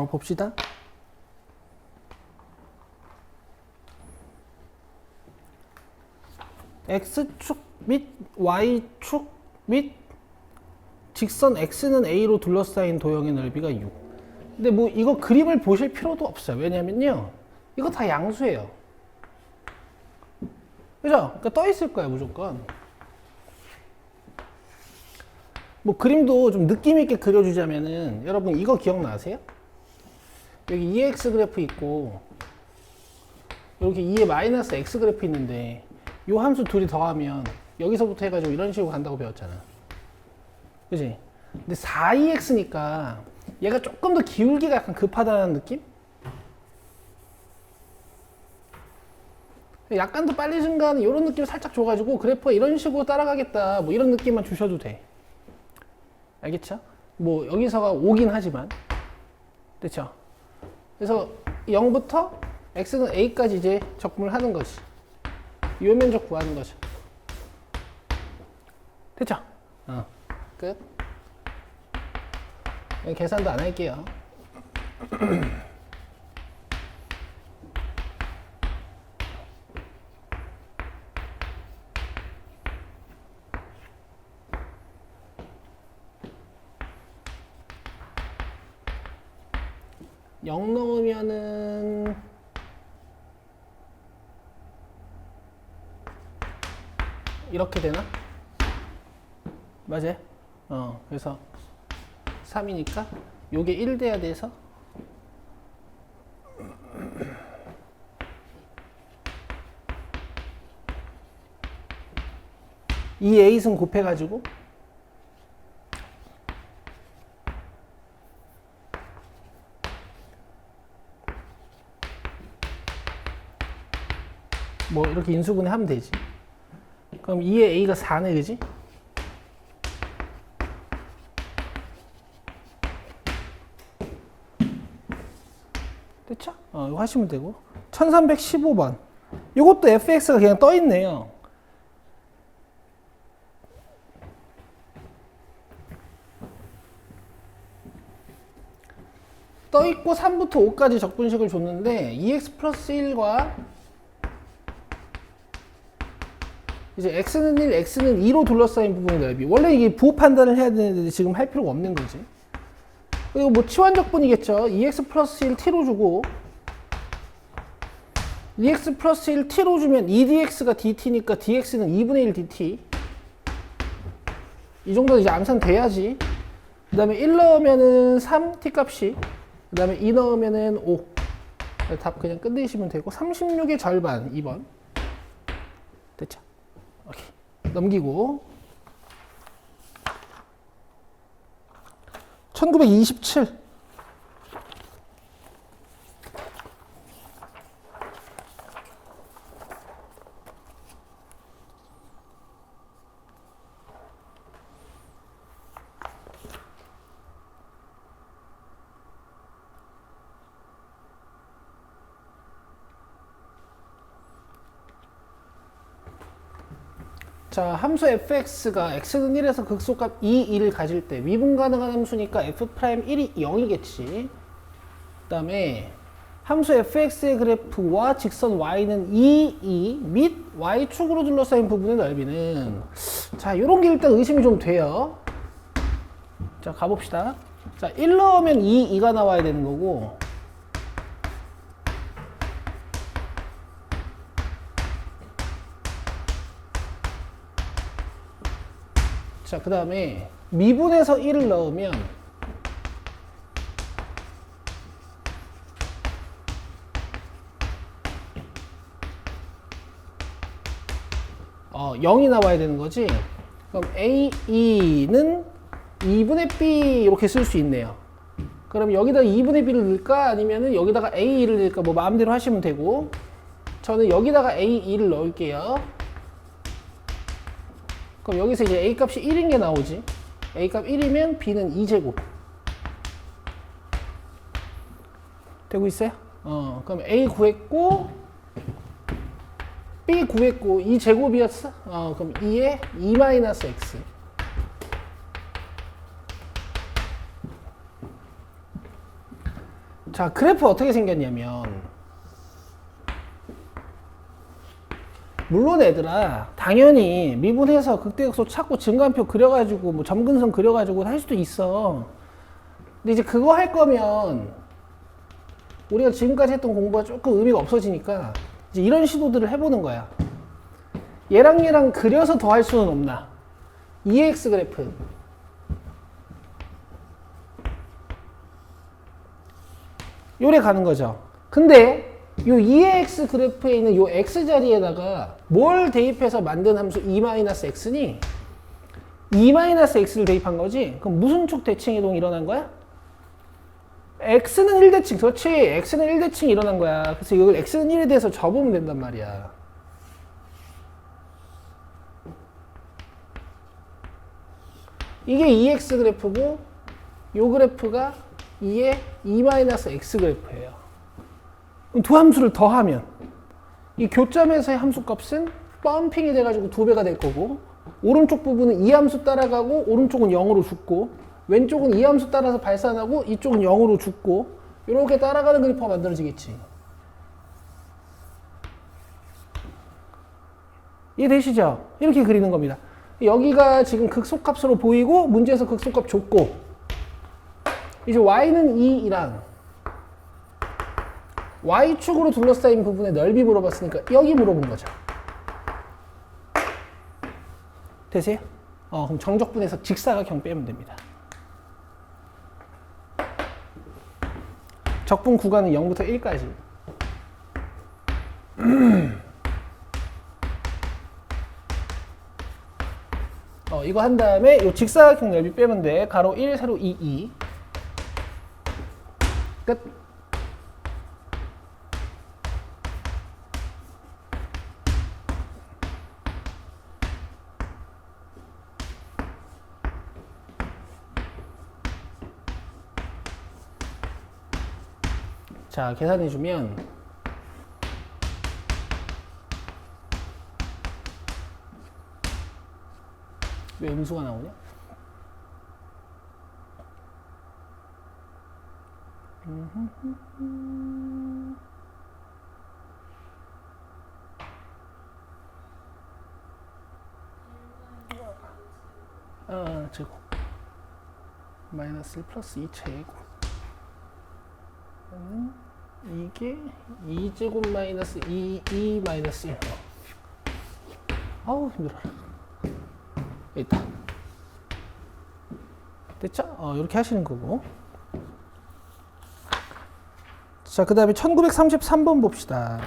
봅시다. X축 및 Y축 및 직선 X는 A로 둘러싸인 도형의 넓이가 6. 근데 뭐 이거 그림을 보실 필요도 없어요. 왜냐면요, 이거 다 양수예요. 그죠? 그러니까 떠 있을 거예요, 무조건. 뭐 그림도 좀 느낌 있게 그려주자면은, 여러분 이거 기억나세요? 여기 2x 그래프 있고 여기 2의 마이너스 x 그래프 있는데 요 함수 둘이 더하면 여기서부터 해가지고 이런 식으로 간다고 배웠잖아. 그지? 근데 4ex니까 얘가 조금 더 기울기가 약간 급하다는 느낌? 약간 더 빨리 증가하는 이런 느낌을 살짝 줘가지고 그래프가 이런 식으로 따라가겠다, 뭐 이런 느낌만 주셔도 돼. 알겠죠? 뭐 여기서가 5긴 하지만, 됐죠? 그래서 0부터 x는 a까지 이제 적분을 하는 거지. 요 면적 구하는 거죠. 됐죠? 끝. 계산도 안 할게요. 영 넣으면은 이렇게 되나? 맞아요? 그래서 3이니까 요게 1 돼야 돼서 이 a승 곱해가지고 뭐 이렇게 인수분해 하면 되지. 그럼 2의 a가 4네, 그지? 됐죠? 이거 하시면 되고. 1315번. 이것도 fx가 그냥 떠 있네요. 떠 있고 3부터 5까지 적분식을 줬는데 2x 플러스 1과 이제 x는 1, x는 2로 둘러싸인 부분의 넓이. 원래 이게 부호 판단을 해야 되는데 지금 할 필요가 없는 거지. 그리고 뭐 치환적분이겠죠. 2x 플러스 1 t로 주고 2x 플러스 1 t로 주면 2dx가 dt니까 dx는 2분의 1 dt. 이 정도 이제 암산 돼야지. 그 다음에 1 넣으면은 3 t 값이, 그 다음에 2 넣으면은 5. 답 그냥 끝내시면 되고 36의 절반 2번. 됐죠? 오케이. 넘기고 1927. 자, 함수 fx가 x는 1에서 극소값 2, 1을 가질 때 미분 가능한 함수니까 f'1이 0이겠지. 그 다음에 함수 fx의 그래프와 직선 y는 2, 2 및 y축으로 둘러싸인 부분의 넓이는, 자, 요런 게 일단 의심이 좀 돼요. 자, 가봅시다. 자, 1 넣으면 2, 2가 나와야 되는 거고, 자, 그 다음에 미분에서 1을 넣으면 어, 0이 나와야 되는 거지. 그럼 AE는 2분의 B 이렇게 쓸 수 있네요. 그럼 여기다 2분의 B를 넣을까? 아니면은 여기다가 AE를 넣을까? 뭐 마음대로 하시면 되고, 저는 여기다가 AE를 넣을게요. 그럼 여기서 이제 A 값이 1인 게 나오지. A 값 1이면 B는 2제곱. 되고 있어요? 그럼 A 구했고, B 구했고, 2제곱이었어? 그럼 2에 2-x. 자, 그래프 어떻게 생겼냐면, 물론 얘들아, 당연히 미분해서 극대극소 찾고 증가함표 그려가지고 뭐 점근선 그려가지고 할 수도 있어. 근데 이제 그거 할 거면 우리가 지금까지 했던 공부가 조금 의미가 없어지니까 이제 이런 시도들을 해보는 거야. 얘랑 그려서 더 할 수는 없나? EX 그래프. 요래 가는 거죠. 근데 요 EX 그래프에 있는 요 X 자리에다가 뭘 대입해서 만든 함수 E-X니? E-X를 대입한 거지? 그럼 무슨 쪽 대칭 이동이 일어난 거야? X는 1대칭. 그렇지. X는 1대칭이 일어난 거야. 그래서 이걸 X는 1에 대해서 접으면 된단 말이야. 이게 EX 그래프고 요 그래프가 2의 E-X 그래프예요. 그럼 두 함수를 더하면 이 교점에서의 함수 값은 펌핑이 돼가지고 2배가 될 거고, 오른쪽 부분은 이 함수 따라가고 오른쪽은 0으로 죽고, 왼쪽은 이 함수 따라서 발산하고 이쪽은 0으로 죽고, 이렇게 따라가는 그래프가 만들어지겠지. 이해되시죠? 이렇게 그리는 겁니다. 여기가 지금 극소값으로 보이고 문제에서 극소값 줬고, 이제 y는 2이랑 y축으로 둘러싸인 부분의 넓이 물어봤으니까 여기 물어본 거죠. 되세요? 그럼 정적분에서 직사각형 빼면 됩니다. 적분 구간은 0부터 1까지. 이거 한 다음에 이 직사각형 넓이 빼면 돼. 가로 1, 세로 2, 2. 끝. 자, 계산해주면 왜 음수가 나오냐? 제곱 마이너스 1 플러스 2 제곱 이게 2제곱 마이너스 2 마이너스 1. 아우 힘들어. 여기 있다. 됐죠? 이렇게 하시는 거고. 자, 그 다음에 1933번 봅시다.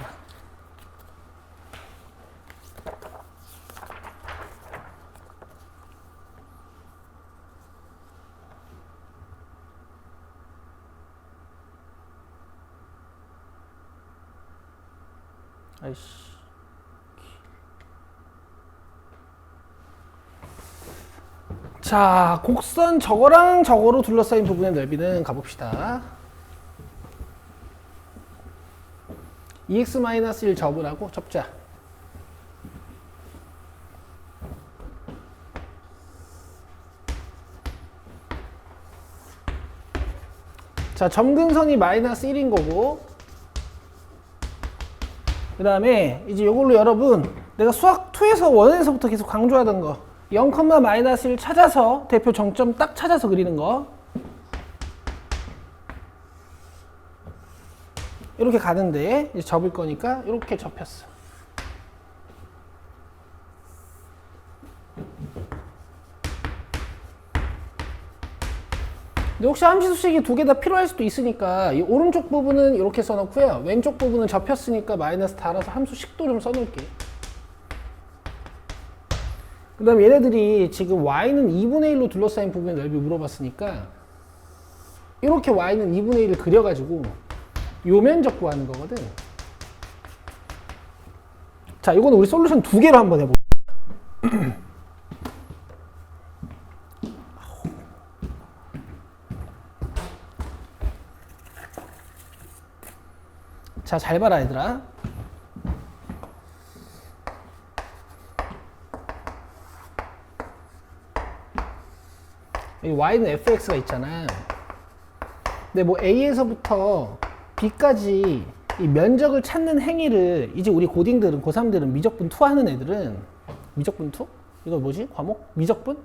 아이씨. 자, 곡선 저거랑 저거로 둘러싸인 부분의 넓이는 가봅시다. 2x-1 접으라고 접자. 자, 점근선이 마이너스 1인 거고, 그 다음에 이제 이걸로 여러분 내가 수학 2에서 원에서부터 계속 강조하던 거 0,-1 찾아서 대표 정점 딱 찾아서 그리는 거, 이렇게 가는데 이제 접을 거니까 이렇게 접혔어. 근데 혹시 함수식이 두 개 다 필요할 수도 있으니까 이 오른쪽 부분은 이렇게 써놓고요, 왼쪽 부분은 접혔으니까 마이너스 달아서 함수식도 좀 써놓을게. 그 다음 얘네들이 지금 y는 2분의 1로 둘러싸인 부분의 넓이 물어봤으니까 이렇게 y는 2분의 1을 그려가지고 요 면적 구하는 거거든. 자, 이거는 우리 솔루션 두 개로 한번 해볼게요. 자, 잘 봐라 얘들아. 이 y는 fx가 있잖아. 근데 뭐 A에서부터 B까지 이 면적을 찾는 행위를 이제 우리 고딩들은 고3들은 미적분 2 하는 애들은 미적분 2? 이거 뭐지? 과목? 미적분?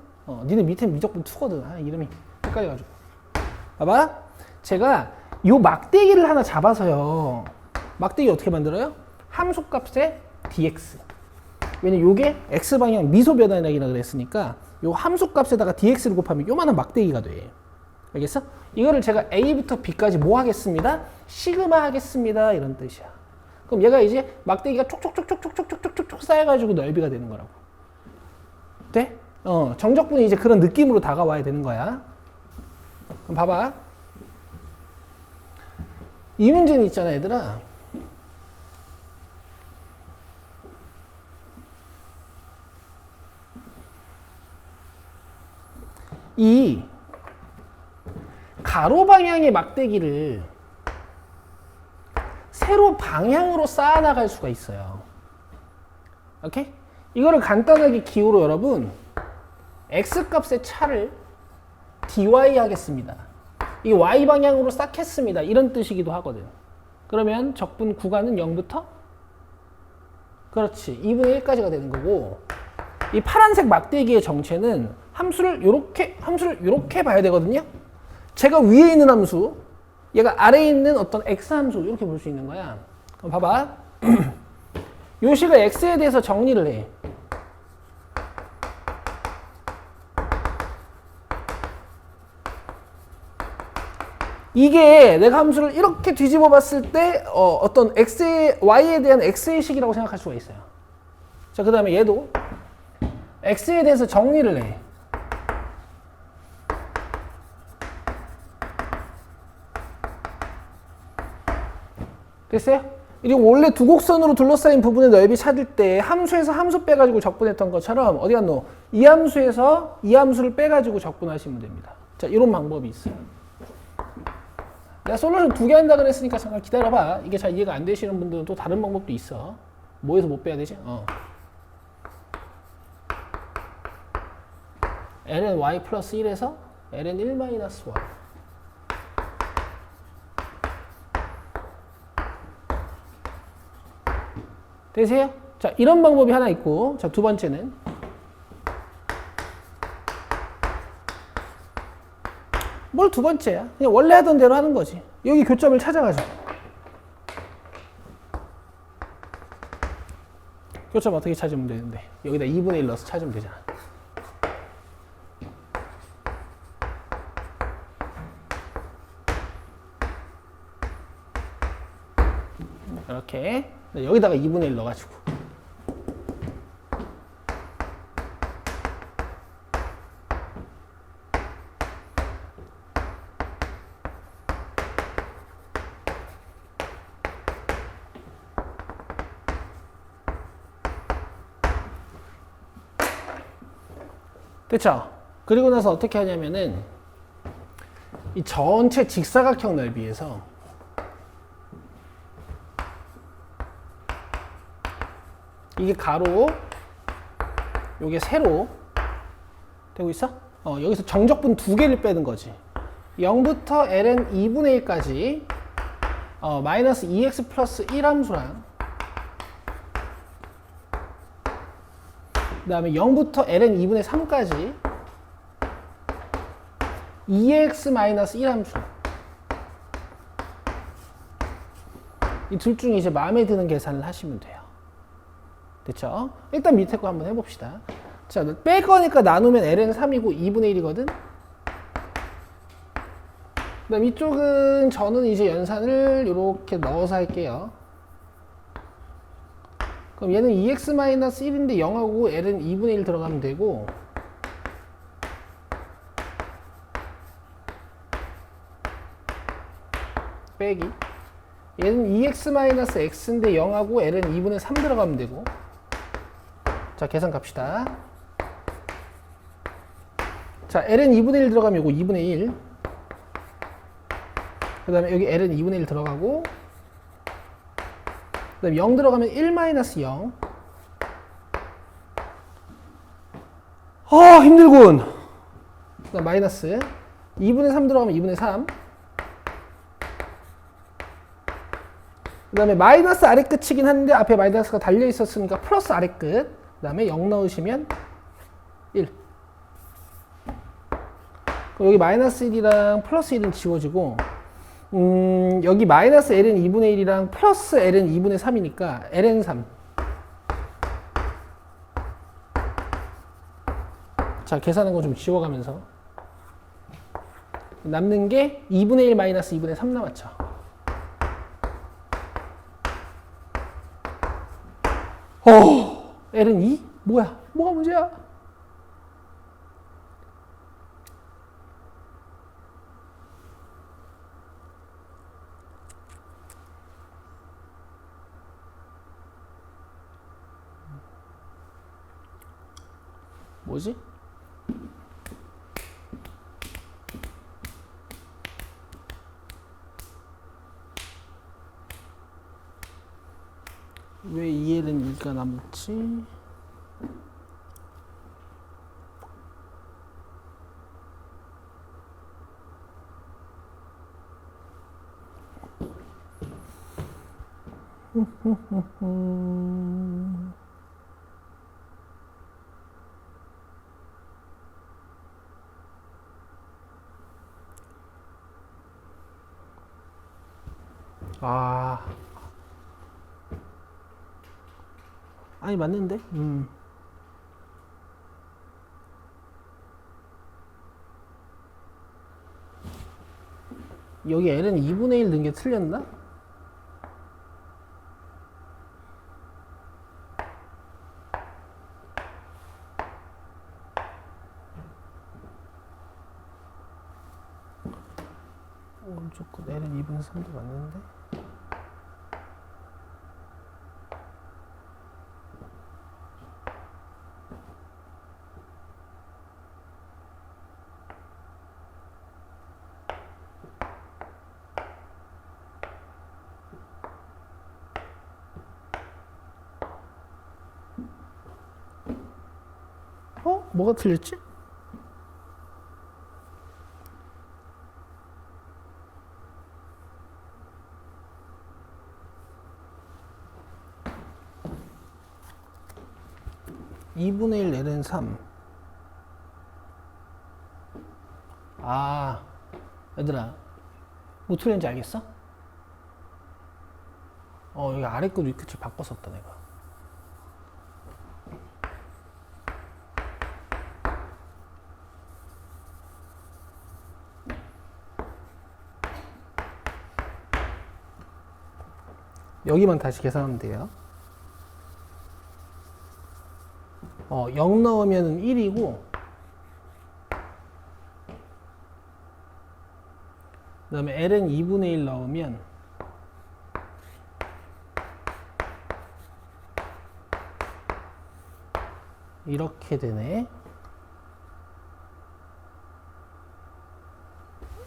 니네 밑에 미적분 2거든. 아, 이름이 헷갈려가지고. 봐봐. 제가 요 막대기를 하나 잡아서요. 막대기 어떻게 만들어요? 함수값에 dx. 왜냐면 요게 x방향 미소 변환이라 그랬으니까 요 함수값에다가 dx를 곱하면 요만한 막대기가 돼. 알겠어? 이거를 제가 A부터 B까지 뭐 하겠습니다? 시그마 하겠습니다. 이런 뜻이야. 그럼 얘가 이제 막대기가 촉촉촉촉촉촉촉촉촉 쌓여가지고 넓이가 되는 거라고. 돼? 정적분이 이제 그런 느낌으로 다가와야 되는 거야. 그럼 봐봐. 이 문제는 있잖아, 얘들아. 이 가로 방향의 막대기를 세로 방향으로 쌓아나갈 수가 있어요. 오케이? 이거를 간단하게 기호로 여러분 x값의 차를 dy 하겠습니다. 이 y 방향으로 쌓겠습니다. 이런 뜻이기도 하거든. 그러면 적분 구간은 0부터 그렇지 2분의 1까지가 되는 거고, 이 파란색 막대기의 정체는 함수를 요렇게 봐야 되거든요. 제가 위에 있는 함수, 얘가 아래에 있는 어떤 x함수 이렇게 볼 수 있는 거야. 그럼 봐봐. 요 식을 x에 대해서 정리를 해. 이게 내가 함수를 이렇게 뒤집어 봤을 때 어떤 y에 대한 x의 식이라고 생각할 수가 있어요. 자, 그 다음에 얘도 x에 대해서 정리를 해. 됐어요? 그리고 원래 두 곡선으로 둘러싸인 부분의 넓이 찾을 때 함수에서 함수 빼가지고 적분했던 것처럼 어디 갔노? 이 함수에서 이 함수를 빼가지고 적분하시면 됩니다. 자, 이런 방법이 있어요. 내가 솔루션 2개 한다 그랬으니까 잠깐 기다려봐. 이게 잘 이해가 안 되시는 분들은 또 다른 방법도 있어. 뭐에서 못 빼야 되지? ln y 플러스 1에서 ln 1 마이너스 y. 되세요? 자, 이런 방법이 하나 있고, 자, 두 번째는 뭘 두 번째야? 그냥 원래 하던 대로 하는 거지. 여기 교점을 찾아가지고. 교점 어떻게 찾으면 되는데? 여기다 2분의 1 넣어서 찾으면 되잖아. 이렇게 여기다가 2분의 1 넣어가지고 됐죠? 그리고 나서 어떻게 하냐면은 이 전체 직사각형 넓이에서 이게 가로, 요게 세로 되고 있어? 여기서 정적분 두 개를 빼는 거지. 0부터 ln 2분의 1까지 마이너스 2x 플러스 1 함수랑 그 다음에 0부터 ln 2분의 3까지 2x 마이너스 1 함수. 이 둘 중에 이제 마음에 드는 계산을 하시면 돼요. 됐죠? 일단 밑에 거 한번 해봅시다. 자, 뺄 거니까 나누면 ln 3이고 2분의 1이거든? 그 다음 이쪽은 저는 이제 연산을 이렇게 넣어서 할게요. 그럼 얘는 2x-1인데 0하고 ln 2분의 1 들어가면 되고, 빼기 얘는 2x-x인데 0하고 ln 2분의 3 들어가면 되고. 자, 계산 갑시다. 자, ln 2분의 1 들어가면 요거 2분의 1. 그 다음에 여기 ln 2분의 1 들어가고, 그 다음에 0 들어가면 1 마이너스 0. 힘들군. 그 다음 마이너스 2분의 3 들어가면 2분의 3. 그 다음에 마이너스 아래 끝이긴 한데 앞에 마이너스가 달려 있었으니까 플러스 아래 끝. 그 다음에 0 넣으시면 1. 여기 마이너스 1이랑 플러스 1은 지워지고 여기 마이너스 ln 2분의 1이랑 플러스 ln 2분의 3이니까 ln 3. 자, 계산한 거 좀 지워가면서 남는 게 2분의 1 마이너스 2분의 3 남았죠. ln 2? 뭐야? 뭐가 문제야? 뭐지? 왜 2L은 2가 남지? 아니 맞는데? 여기 L은 2분의 1 넣은 게 틀렸나? 오른쪽 끝 L은 2분의 3도 맞는데? 뭐가 틀렸지? (2분의 1) ln 3. 얘들아, 뭐 틀렸는지 알겠어? 여기 아래 끝 위 끝을 바꿨었다 내가. 여기만 다시 계산하면 돼요. 0 넣으면 1이고, 그 다음에 ln 2분의 1 넣으면 이렇게 되네.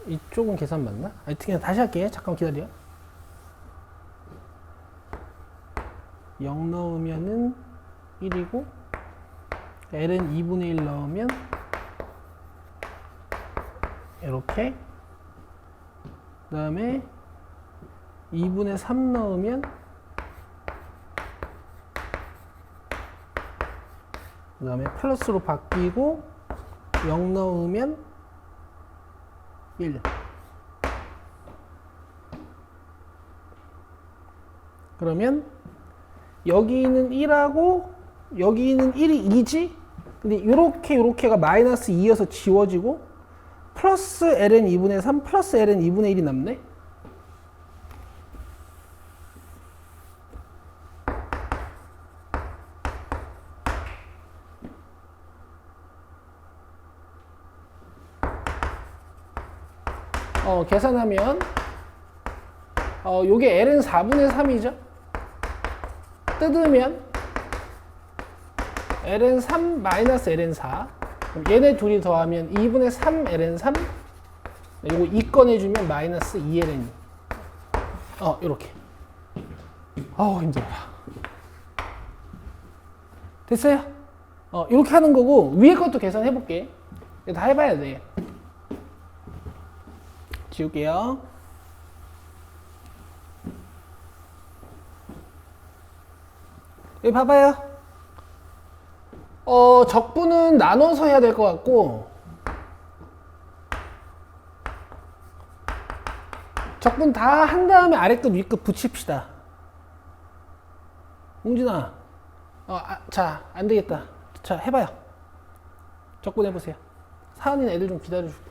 이쪽은 계산 맞나? 하여튼 그냥 다시 할게. 잠깐 기다려. 0 넣으면은 1이고 ln 2분의 1 넣으면 이렇게, 그 다음에 2분의 3 넣으면 그 다음에 플러스로 바뀌고 0 넣으면 1. 그러면 여기는 1하고 여기는 1이 2지? 근데 요렇게가 마이너스 2여서 지워지고 플러스 ln 2분의 3 플러스 ln 2분의 1이 남네? 계산하면 요게 ln 4분의 3이죠? 뜯으면 ln 3 마이너스 ln 4. 그럼 얘네 둘이 더하면 2분의 3 ln 3. 요거 2 꺼내주면 마이너스 2ln 2. 요렇게. 힘들어라. 됐어요? 요렇게 하는 거고, 위에 것도 계산해볼게. 다 해봐야 돼. 지울게요. 여기 봐봐요. 적분은 나눠서 해야 될 것 같고, 적분 다 한 다음에 아래끝 위끝 붙입시다. 웅진아, 자, 안 되겠다. 자, 해봐요. 적분 해보세요. 사은이는 애들 좀 기다려주고.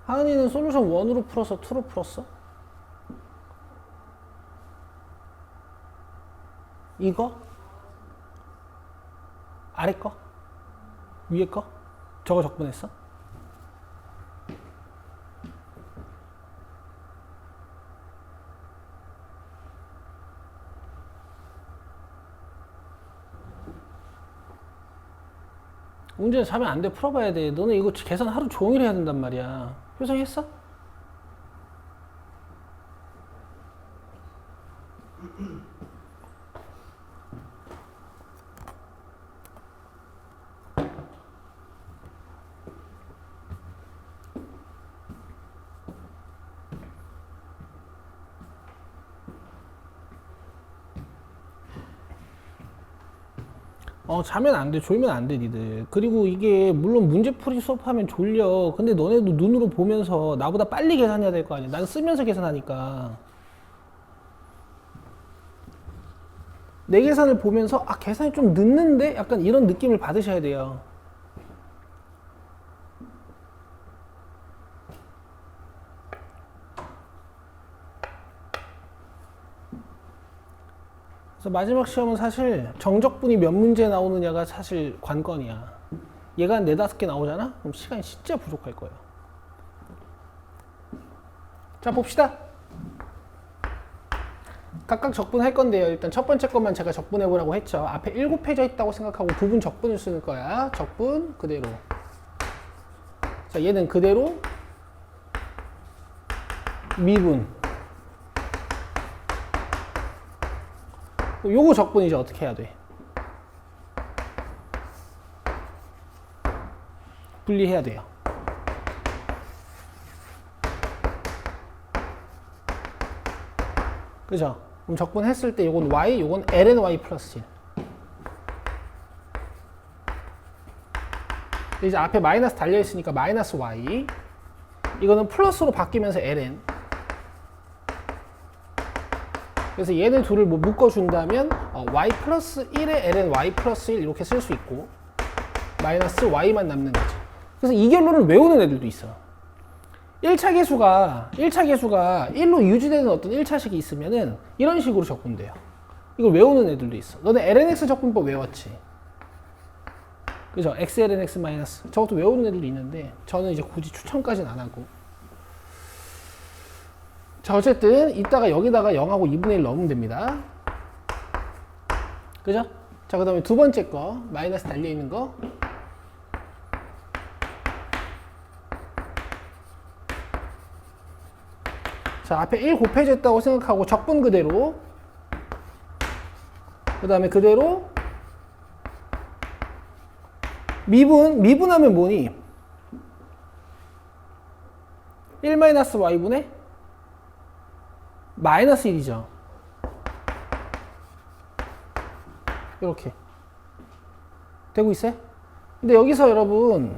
하은이는 솔루션 1으로 풀어서 2로 풀었어? 이거? 아래 거? 위에 거? 저거 적분했어? 문제 자면 안 돼. 풀어봐야 돼. 너네 이거 계산 하루 종일 해야 된단 말이야. 효성했어? 자면 안 돼. 졸면 안 돼, 니들. 그리고 이게, 물론 문제풀이 수업하면 졸려. 근데 너네도 눈으로 보면서 나보다 빨리 계산해야 될 거 아니야. 난 쓰면서 계산하니까. 내 계산을 보면서, 계산이 좀 늦는데? 약간 이런 느낌을 받으셔야 돼요. 그래서 마지막 시험은 사실 정적분이 몇 문제 나오느냐가 사실 관건이야. 얘가 한 4, 5개 나오잖아? 그럼 시간이 진짜 부족할 거예요. 자, 봅시다. 각각 적분할 건데요. 일단 첫 번째 것만 제가 적분해보라고 했죠. 앞에 7페이지 있다고 생각하고 부분 적분을 쓰는 거야. 적분 그대로. 자, 얘는 그대로 미분. 요거 적분 이제 어떻게 해야 돼? 분리해야 돼요. 그죠? 그럼 적분했을 때 요건 y, 요건 lny 플러스 1. 이제 앞에 마이너스 달려있으니까 마이너스 y. 이거는 플러스로 바뀌면서 ln. 그래서 얘네 둘을 뭐 묶어준다면 y 플러스 1에 ln y 플러스 1 이렇게 쓸 수 있고 마이너스 y만 남는 거지. 그래서 이 결론을 외우는 애들도 있어. 1차 계수가 1로 유지되는 어떤 1차식이 있으면은 이런 식으로 적분돼요. 이걸 외우는 애들도 있어. 너네 lnx 적분법 외웠지? 그죠? x ln x 마이너스 저것도 외우는 애들도 있는데 저는 이제 굳이 추천까지는 안 하고. 자, 어쨌든 이따가 여기다가 0하고 2분의 1 넣으면 됩니다. 그죠? 자, 그 다음에 두 번째 거, 마이너스 달려있는 거. 자, 앞에 1 곱해졌다고 생각하고 적분 그대로. 그 다음에 그대로 미분하면 뭐니? 1-y분의 마이너스 1이죠. 이렇게 되고 있어요? 근데 여기서 여러분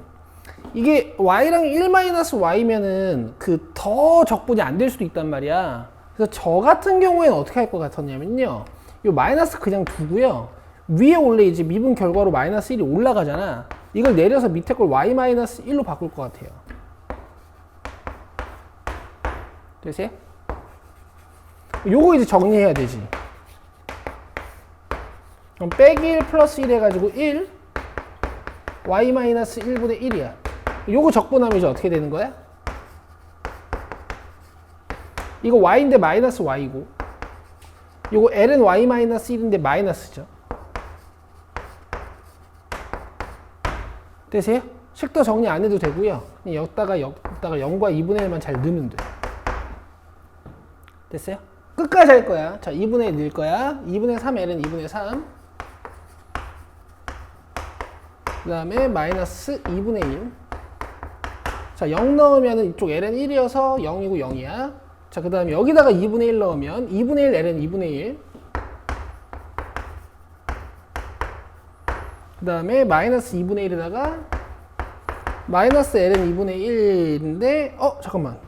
이게 y랑 1-y면은 그 더 적분이 안 될 수도 있단 말이야. 그래서 저 같은 경우에는 어떻게 할 것 같았냐면요, 이 마이너스 그냥 두고요, 위에 원래 이제 미분 결과로 마이너스 1이 올라가잖아. 이걸 내려서 밑에 걸 y-1로 바꿀 것 같아요. 되세요? 요거 이제 정리해야 되지. 그럼 빼기 1 플러스 1 해가지고 1 y-1분의 1이야. 요거 적분하면 이제 어떻게 되는 거야? 이거 y인데 마이너스 y고, 요거 l은 y-1인데 마이너스죠. 되세요? 식도 정리 안 해도 되고요. 그냥 여기다가 0과 2분의 1만 잘 넣으면 돼. 됐어요? 끝까지 할 거야. 자, 2분의 1 넣을 거야. 2분의 3 l은 2분의 3. 그 다음에 마이너스 2분의 1. 자, 0 넣으면 이쪽 l은 1이어서 0이고 0이야. 자, 그 다음에 여기다가 2분의 1 넣으면 2분의 1 l은 2분의 1. 그 다음에 마이너스 2분의 1에다가 마이너스 l은 2분의 1인데, 잠깐만.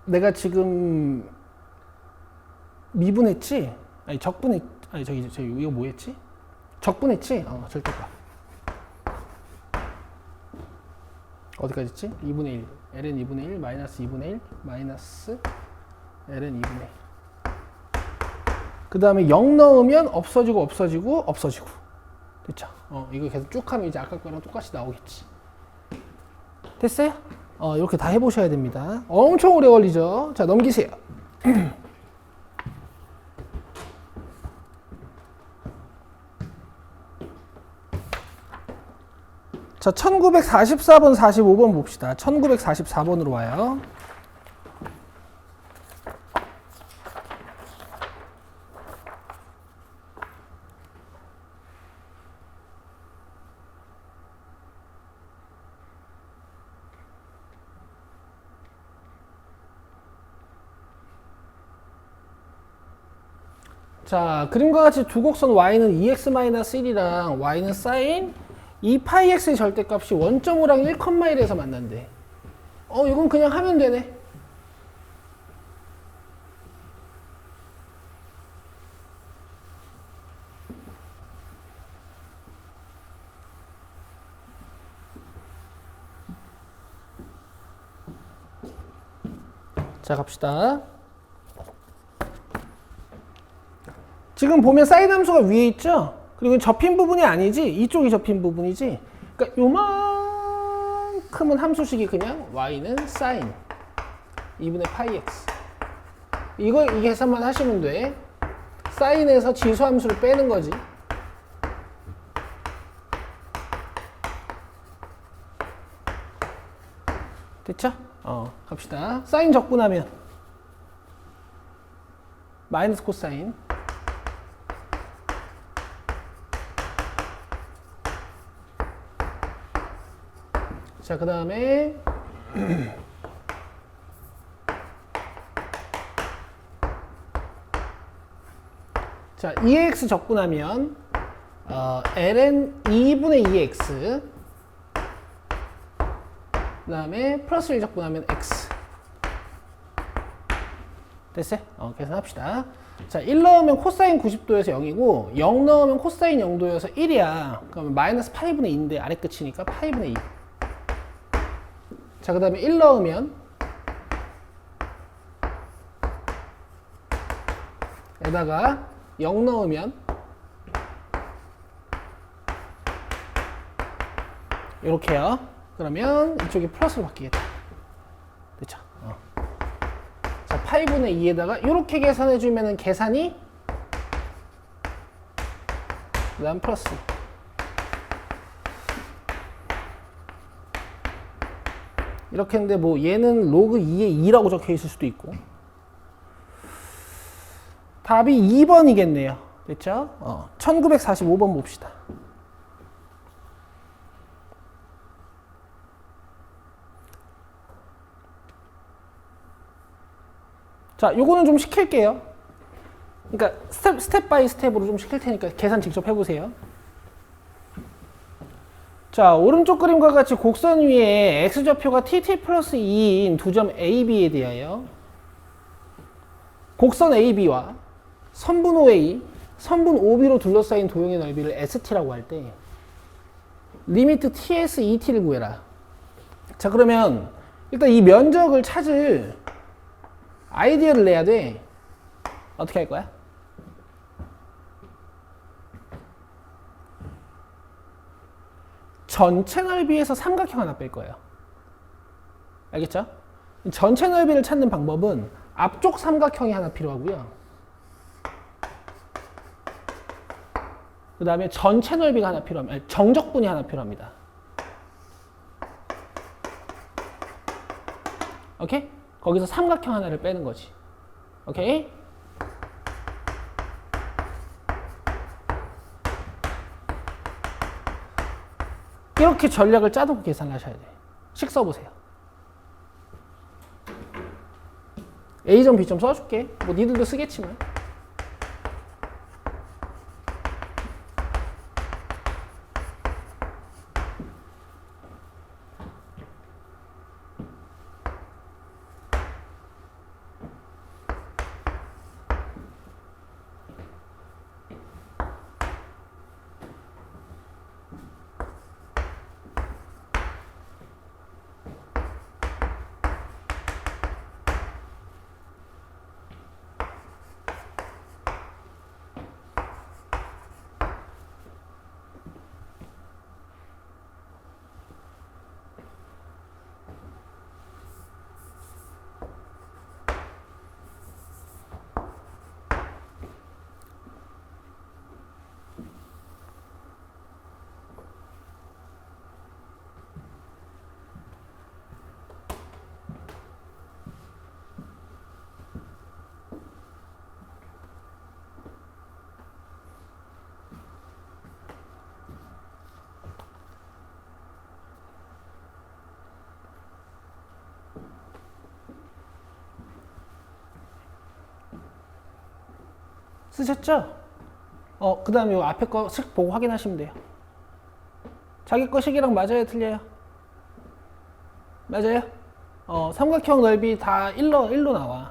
내가 지금 미분했지? 아니, 적분했, 아니, 저기, 이거 뭐 했지? 적분했지? 절대값. 어디까지 했지? 2분의 1. l은 2분의 1, 마이너스 2분의 1, 마이너스 l은 2분의 1. 그 다음에 0 넣으면 없어지고. 됐죠? 이거 계속 쭉 하면 이제 아까 거랑 똑같이 나오겠지. 됐어요? 이렇게 다 해보셔야 됩니다. 엄청 오래 걸리죠? 자, 넘기세요. 자, 1944번, 45번 봅시다. 1944번으로 와요. 자, 그림과 같이 두 곡선 y는 2x-1이랑 y는 sin 2πx의 절대값이 원점호랑 1,1에서 만난대. 이건 그냥 하면 되네. 자, 갑시다. 지금 보면 사인 함수가 위에 있죠? 그리고 접힌 부분이 아니지? 이쪽이 접힌 부분이지? 그러니까 요만큼은 함수식이 그냥 y는 sin 2분의 πx. 이 계산만 하시면 돼. 사인에서 지수 함수를 빼는 거지. 됐죠? 갑시다. 사인 적분하면 마이너스 코사인. 자, 그 다음에 자, 2x 적분하면 ln 2분의 2x, 그 다음에 플러스 1 적분하면 x. 됐어요? 계산합시다. 자, 1 넣으면 코사인 90도에서 0이고 0 넣으면 코사인 0도여서 1이야. 그러면 마이너스 파이분의 2인데 아래 끝이니까 파이분의 2. 자, 그 다음에 1 넣으면 에다가 0 넣으면 이렇게요. 그러면 이쪽이 플러스로 바뀌겠다. 됐죠? 자, 8분의 2에다가 이렇게 계산해주면 계산이 그 다음 플러스. 이렇게 했는데 뭐 얘는 로그 2에 2라고 적혀 있을 수도 있고. 답이 2번이겠네요. 됐죠? 1945번 봅시다. 자, 요거는 좀 시킬게요. 그러니까 스텝 바이 스텝으로 좀 시킬 테니까 계산 직접 해보세요. 자, 오른쪽 그림과 같이 곡선 위에 x좌표가 tt 플러스 2인 두 점 AB에 대하여 곡선 AB와 선분 OA, 선분 OB로 둘러싸인 도형의 넓이를 ST라고 할 때 리미트 TS ET를 구해라. 자, 그러면 일단 이 면적을 찾을 아이디어를 내야 돼. 어떻게 할 거야? 전체 넓이에서 삼각형 하나 뺄 거예요. 알겠죠? 전체 넓이를 찾는 방법은 앞쪽 삼각형이 하나 필요하고요. 그 다음에 전체 넓이가 하나 필요합니다. 아니, 정적분이 하나 필요합니다. 오케이? 거기서 삼각형 하나를 빼는 거지. 오케이? 이렇게 전략을 짜놓고 계산을 하셔야 돼요. 식 써보세요. A점, B점 써줄게. 뭐 니들도 쓰겠지만. 쓰셨죠? 그 다음에 요 앞에 거 식 보고 확인하시면 돼요. 자기 거 식이랑 맞아요? 틀려요? 맞아요? 삼각형 넓이 다 1로 나와.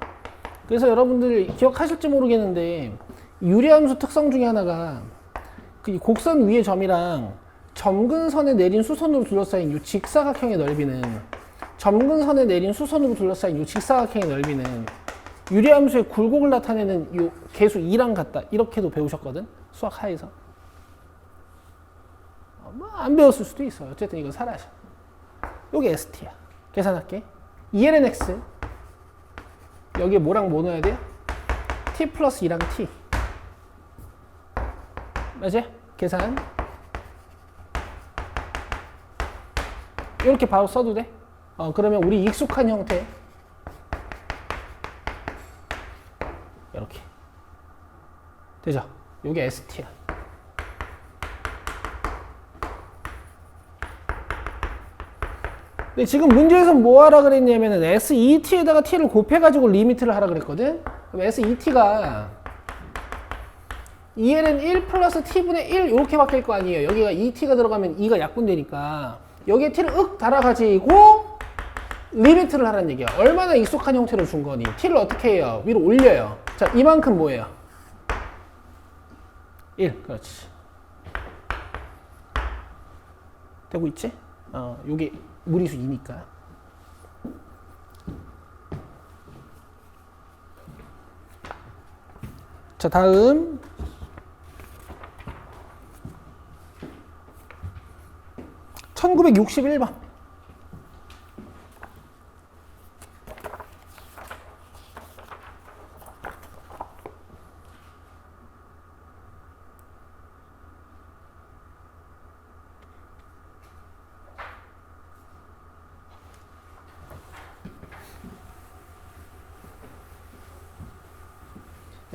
그래서 여러분들 기억하실지 모르겠는데 유리함수 특성 중에 하나가 그 곡선 위의 점이랑 점근선에 내린 수선으로 둘러싸인 이 직사각형의 넓이는 점근선에 내린 수선으로 둘러싸인 이 직사각형의 넓이는 유리함수의 굴곡을 나타내는 이 계수 2랑 같다. 이렇게도 배우셨거든. 수학 하에서. 뭐 안 배웠을 수도 있어요. 어쨌든 이건 살아셔. 요게 ST야. 계산할게. 2ln x 여기에 뭐랑 뭐 넣어야 돼요? t 플러스 2랑 t. 맞지? 계산. 이렇게 바로 써도 돼? 그러면 우리 익숙한 형태. 이렇게. 되죠? 요게 ST야. 근데 지금 문제에서 뭐 하라 그랬냐면은 SET에다가 T를 곱해가지고 리미트를 하라 그랬거든? 그럼 SET가 2ln 1 플러스 T분의 1 이렇게 바뀔 거 아니에요. 여기가 ET가 들어가면 2가 약분되니까 여기에 T를 윽 달아가지고 리미트를 하라는 얘기야. 얼마나 익숙한 형태로 준 거니? T를 어떻게 해요? 위로 올려요. 자, 이만큼 뭐예요? 1. 그렇지. 되고 있지? 요게 무리수 2니까. 자, 다음. 361번.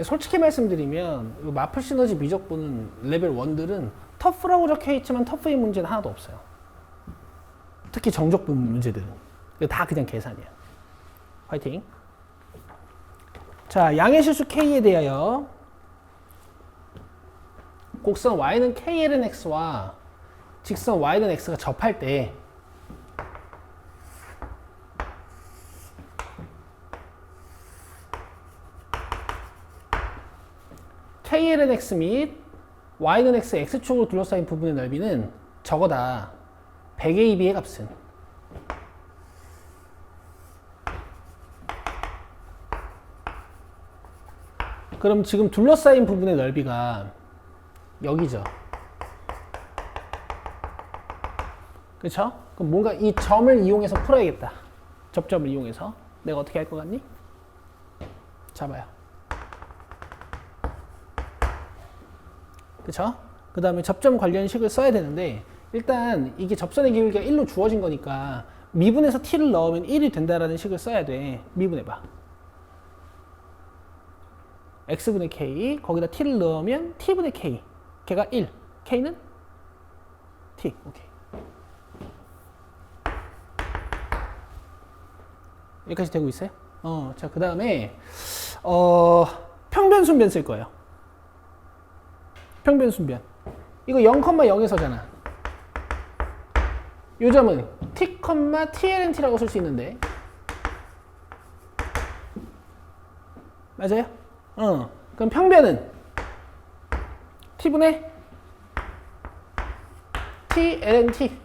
솔직히 말씀드리면 이 마플 시너지 미적 보는 레벨 1들은 터프라고 적혀있지만 터프의 문제는 하나도 없어요. 특히 정적분 문제들은 다 그냥 계산이야. 화이팅. 자, 양의 실수 K에 대하여 곡선 Y는 KLN X와 직선 Y는 X가 접할 때 KLN X 및 Y는 X, X축으로 둘러싸인 부분의 넓이는 적어다 100AB의 값은 그럼 지금 둘러싸인 부분의 넓이가 여기죠. 그쵸? 그럼 뭔가 이 점을 이용해서 풀어야겠다. 접점을 이용해서. 내가 어떻게 할 것 같니? 잡아요. 그쵸? 그 다음에 접점 관련 식을 써야 되는데 일단 이게 접선의 기울기가 1로 주어진 거니까 미분에서 t를 넣으면 1이 된다라는 식을 써야 돼. 미분해봐. x분의 k 거기다 t를 넣으면 t분의 k 걔가 1 k는 t. 오케이. 여기까지 되고 있어요? 자, 그 다음에 평변순변 쓸 거예요. 평변순변. 이거 0,0에서잖아. 요 점은 t, tlnt라고 쓸 수 있는데 맞아요? 그럼 평변은 t분의 tlnt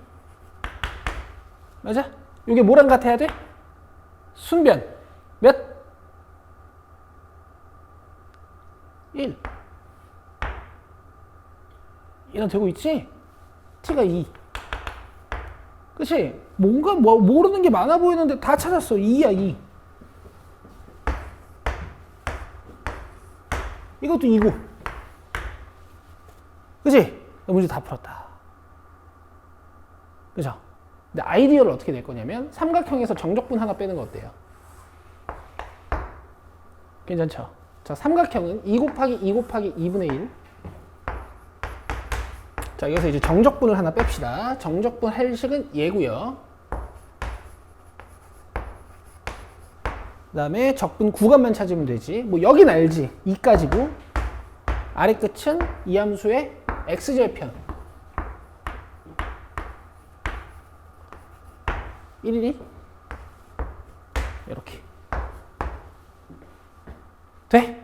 맞아? 요게 뭐랑 같아야 돼? 순변 몇? 1 이런 되고 있지? t가 2 그치? 뭔가 모르는 게 많아 보이는데 다 찾았어. 2야 2 이것도 2고 그치? 문제 다 풀었다. 그죠? 근데 아이디어를 어떻게 낼 거냐면 삼각형에서 정적분 하나 빼는 거 어때요? 괜찮죠? 자, 삼각형은 2 곱하기 2 곱하기 2분의 1 자, 여기서 이제 정적분을 하나 뺍시다. 정적분 할 식은 얘고요. 그 다음에 적분 구간만 찾으면 되지. 뭐 여긴 알지. 2까지고 아래 끝은 이 함수의 x절편 1이니? 이렇게 돼?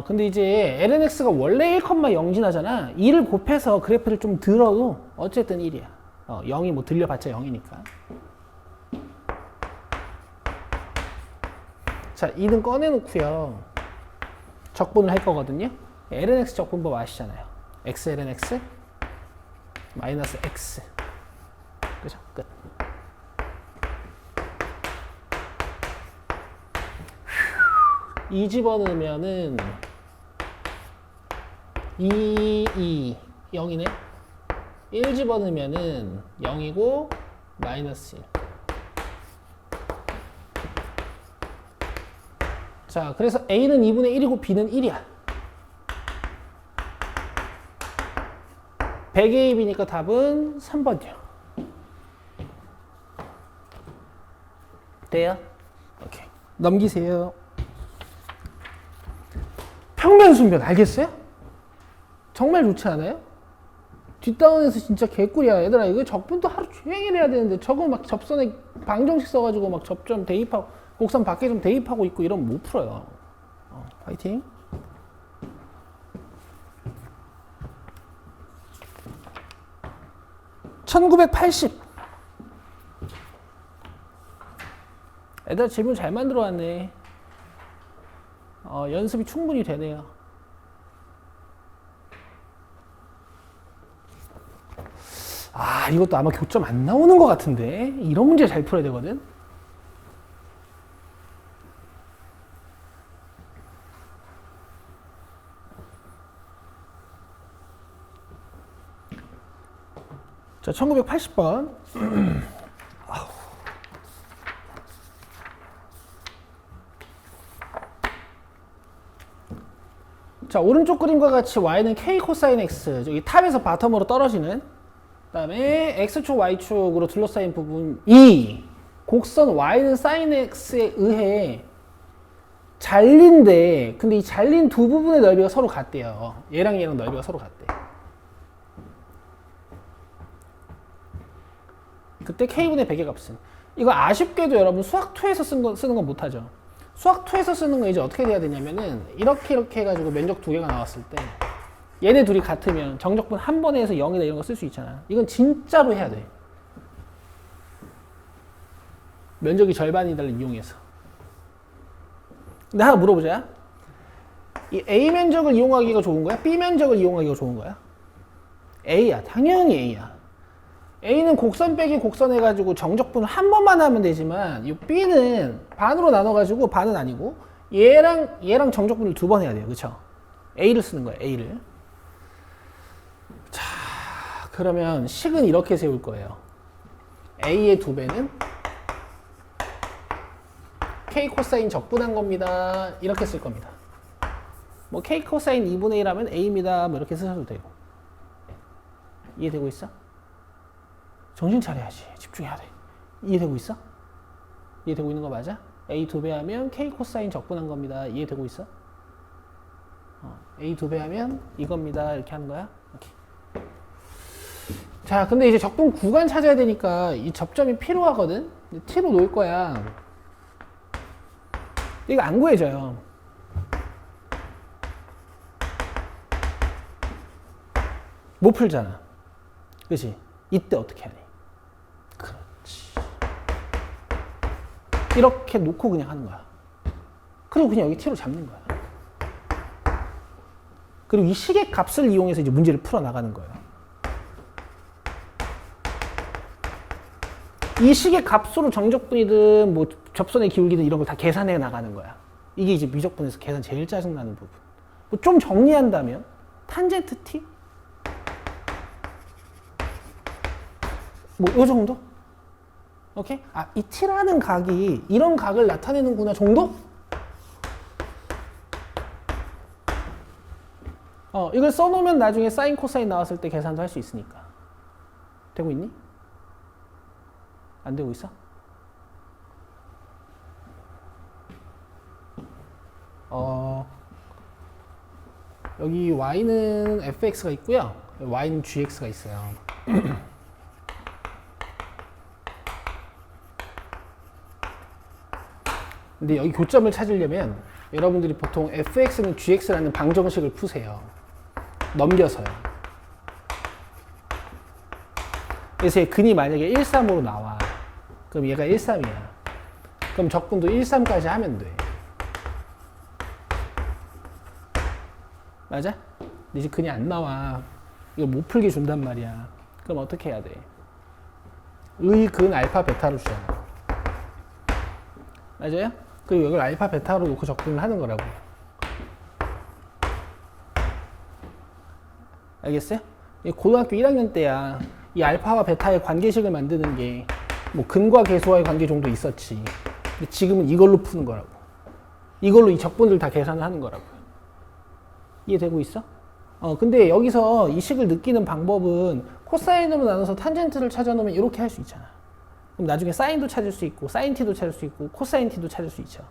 근데 이제 lnx가 원래 1,0 지나잖아. 2를 곱해서 그래프를 좀 들어도 어쨌든 1이야. 0이 뭐 들려봤자 0이니까. 자, 2는 꺼내놓고요. 적분을 할 거거든요. lnx 적분법 아시잖아요. x lnx 마이너스 x 그죠? 끝. 이 집어넣으면은 2, 0이네. 1 집어넣으면은 0이고 마이너스 1. 자, 그래서 A는 2분의 1이고 B는 1이야. 100A, B니까 답은 3번이요. 돼요? 오케이. 넘기세요. 평면순변 알겠어요? 정말 좋지 않아요? 뒷다운에서 진짜 개꿀이야. 얘들아 이거 적분도 하루 종일 해야 되는데 저거 막 접선에 방정식 써가지고 막 접점 대입하고 곡선 밖에 좀 대입하고 있고 이러면 못 풀어요. 파이팅. (1980) 애들 질문 잘 만들어 왔네. 연습이 충분히 되네요. 아, 이것도 아마 교점 안 나오는 것 같은데. 이런 문제 잘 풀어야 되거든. 자, 1980번. 자, 오른쪽 그림과 같이 y는 k 코사인 x, 저기 탑에서 바텀으로 떨어지는, 그 다음에 x축 y축으로 둘러싸인 부분이 곡선 y는 sin x에 의해 잘린데, 근데 이 잘린 두 부분의 넓이가 서로 같대요. 얘랑 얘랑 넓이가 서로 같대. 그때 k분의 100의 값은, 이거 아쉽게도 여러분 수학2에서 쓰는 건 못하죠. 수학2에서 쓰는 거 이제 어떻게 돼야 되냐면은 이렇게 해가지고 면적 두 개가 나왔을 때 얘네 둘이 같으면 정적분 한 번에 해서 0이나 이런 거 쓸 수 있잖아. 이건 진짜로 해야 돼. 면적이 절반이다를 이용해서. 근데 하나 물어보자. 이 A 면적을 이용하기가 좋은 거야? B 면적을 이용하기가 좋은 거야? A야. 당연히 A야. A는 곡선 빼기 곡선 해가지고 정적분을 한 번만 하면 되지만 이 B는 반으로 나눠가지고 반은 아니고 얘랑 정적분을 두 번 해야 돼요. 그쵸? A를 쓰는 거야. A를. 자, 그러면 식은 이렇게 세울 거예요. A의 두 배는 K 코사인 적분한 겁니다. 이렇게 쓸 겁니다. 뭐 K 코사인 2분의 1 하면 A입니다. 뭐 이렇게 쓰셔도 되고. 이해되고 있어? 정신 차려야지. 집중해야 돼. 이해되고 있어? 이해되고 있는 거 맞아? A 두 배 하면 K 코사인 적분한 겁니다. 이해되고 있어? A 두 배 하면 이겁니다. 이렇게 하는 거야? 오케이. 자, 근데 이제 적분 구간 찾아야 되니까 이 접점이 필요하거든? T로 놓을 거야. 이거 안 구해져요. 못 풀잖아. 그치? 이때 어떻게 해야 돼? 그렇지. 이렇게 놓고 그냥 하는 거야. 그리고 그냥 여기 T로 잡는 거야. 그리고 이 식의 값을 이용해서 이제 문제를 풀어 나가는 거예요. 이 식의 값으로 정적분이든 뭐 접선의 기울기든 이런 걸 다 계산해 나가는 거야. 이게 이제 미적분에서 계산 제일 짜증나는 부분. 뭐 좀 정리한다면 탄젠트 T? 뭐 요 정도? 오케이? 아, 이 T라는 각이 이런 각을 나타내는구나 정도? 이걸 써놓으면 나중에 사인 코사인 나왔을 때 계산도 할 수 있으니까. 되고 있니? 안 되고 있어? 여기 y는 fx가 있고요. y는 gx가 있어요. 근데 여기 교점을 찾으려면 여러분들이 보통 fx는 gx라는 방정식을 푸세요. 넘겨서요. 그래서 얘 근이 만약에 1, 3으로 나와. 그럼 얘가 1, 3이야. 그럼 적분도 1, 3까지 하면 돼. 맞아? 근데 이제 근이 안 나와. 이거 못 풀게 준단 말이야. 그럼 어떻게 해야 돼? 의, 근, 알파, 베타로 주잖아. 맞아요? 그리고 이걸 알파, 베타로 놓고 적분을 하는 거라고. 알겠어요? 고등학교 1학년 때야. 이 알파와 베타의 관계식을 만드는 게 뭐 근과 계수와의 관계 정도 있었지. 근데 지금은 이걸로 푸는 거라고. 이걸로 이 적분들 다 계산을 하는 거라고. 이해되고 있어? 근데 여기서 이 식을 느끼는 방법은 코사인으로 나눠서 탄젠트를 찾아놓으면 이렇게 할 수 있잖아. 그럼 나중에 사인도 찾을 수 있고 사인 t도 찾을 수 있고 코사인 t도 찾을 수 있죠.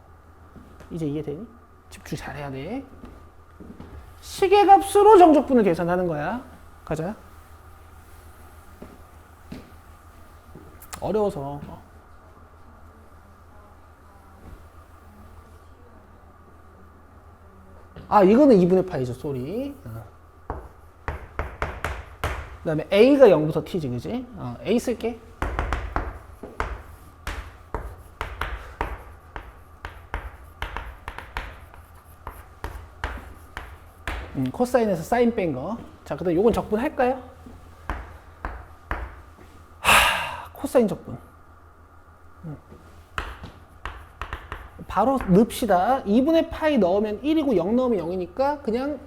이제 이해되니? 집중 잘해야 돼. 식의 값으로 정적분을 계산하는 거야. 가자. 어려워서. 아, 이거는 2분의 파이죠, 쏘리. 그 다음에 A가 0부터 T지, 그지? A 쓸게. 코사인에서 사인 뺀 거. 자, 그 다음 요건 적분할까요? 코사인 적분. 바로 넣읍시다. 2분의 파이 넣으면 1이고 0 넣으면 0이니까 그냥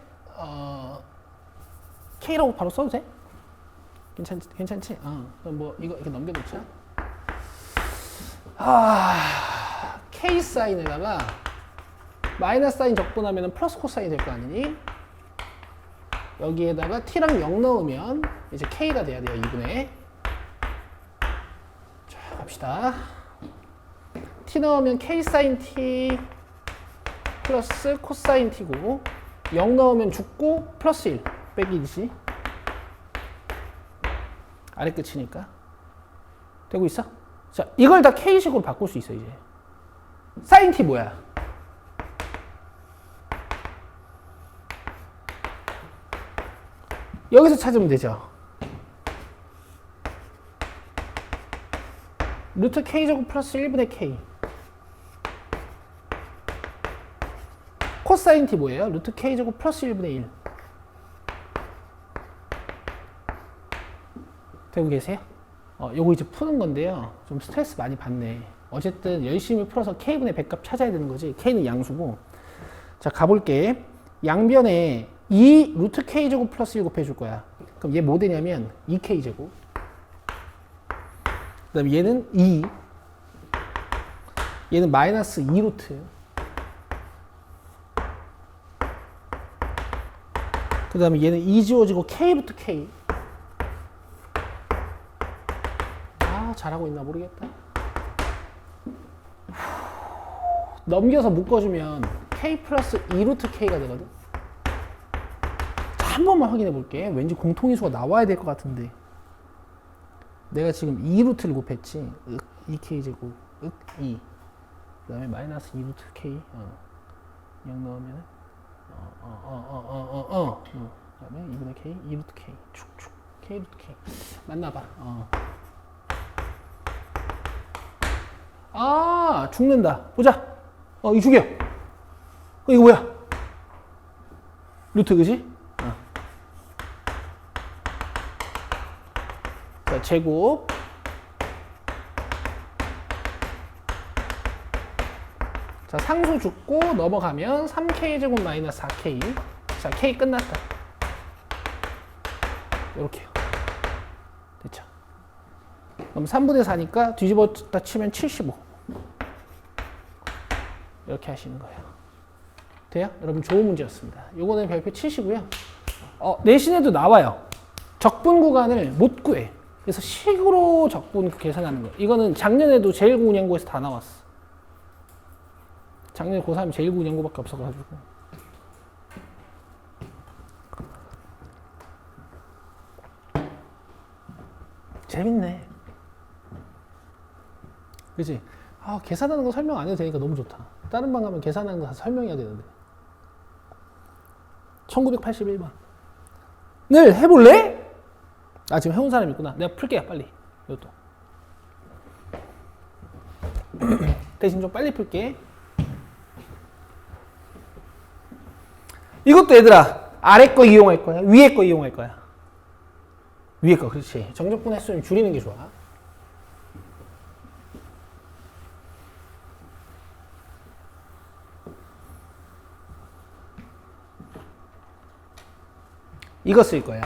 K라고 바로 써도 돼? 괜찮지? 그럼 뭐 이거 이렇게 넘겨놓자. K 사인에다가 마이너스 사인 적분하면 플러스 코사인이 될 거 아니니? 여기에다가 T랑 0 넣으면 이제 K가 돼야 돼요. 2분의. 자, 갑시다. T 넣으면 K 사인 T 플러스 코사인 T고 0 넣으면 죽고 플러스 1 빼기 1이지. 아래 끝이니까. 되고 있어? 자, 이걸 다 K식으로 바꿀 수 있어, 이제. 사인 T 뭐야? 여기서 찾으면 되죠. 루트 K제곱 플러스 1분의 K. 코사인 T 뭐예요? 루트 K제곱 플러스 1분의 1. 되고 계세요? 요거 이제 푸는 건데요. 좀 스트레스 많이 받네. 어쨌든 열심히 풀어서 K분의 100값 찾아야 되는 거지. K는 양수고. 자, 가볼게. 양변에 2 루트 K제곱 플러스 1 곱해줄 거야. 그럼 얘 뭐 되냐면 2K제곱. 그 다음에 얘는 2. 얘는 마이너스 2 루트. 그 다음에 얘는 2 지워지고 K 루트 K. 잘하고 있나 모르겠다. 넘겨서 묶어주면 K 플러스 2 루트 K가 되거든. 자, 한 번만 확인해 볼게. 왠지 공통인수가 나와야 될 것 같은데. 내가 지금 2 루트를 곱했지. 2K 제곱, 2. 그 다음에 마이너스 2 루트 K. 0 넣으면, 그 다음에 2분의 K, 2 루트 K. 축축. K 루트 K. 맞나봐. 죽는다. 보자. 이거 죽여. 이거 뭐야? 루트, 그지? 자, 제곱. 자, 상수 죽고 넘어가면 3K 제곱 마이너스 4K. 자, K 끝났다. 요렇게요. 됐죠? 그럼 3분의 4니까 뒤집었다 치면 75. 이렇게 하시는 거예요. 돼요? 여러분 좋은 문제였습니다. 요거는 별표 치시고요. 내신에도 나와요. 적분 구간을 못 구해. 그래서 식으로 적분 계산하는 거예요. 이거는 작년에도 제1공량고에서 다 나왔어. 작년에 고3이 제1공량고밖에 없어가지고. 재밌네. 그치? 계산하는 거 설명 안 해도 되니까 너무 좋다. 다른 방 가면 계산하는 거 다 설명해야 되는데. 1981번. 늘 해볼래? 지금 해온 사람 있구나. 내가 풀게요, 빨리. 이것도. 대신 좀 빨리 풀게. 이것도 얘들아, 아래 거 이용할 거야? 위에 거 이용할 거야? 위에 거, 그렇지. 정적분 횟수는 줄이는 게 좋아. 이거 쓸 거야.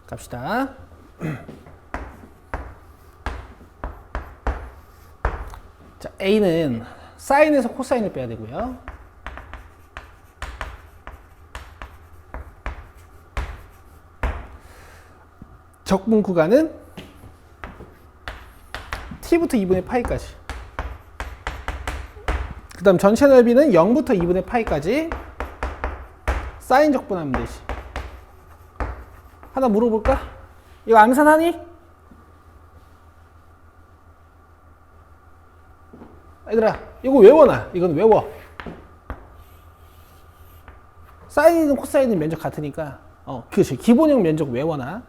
갑시다. 자, A는 사인에서 코사인을 빼야 되고요. 적분 구간은 T부터 2분의 파이까지. 그 다음 전체 넓이는 0부터 2분의 파이까지 사인 적분하면 되지. 하나 물어볼까? 이거 암산하니? 얘들아, 이거 외워놔. 이건 외워. 사인이든 코사인이든 면적 같으니까 그렇지. 기본형 면적 외워놔.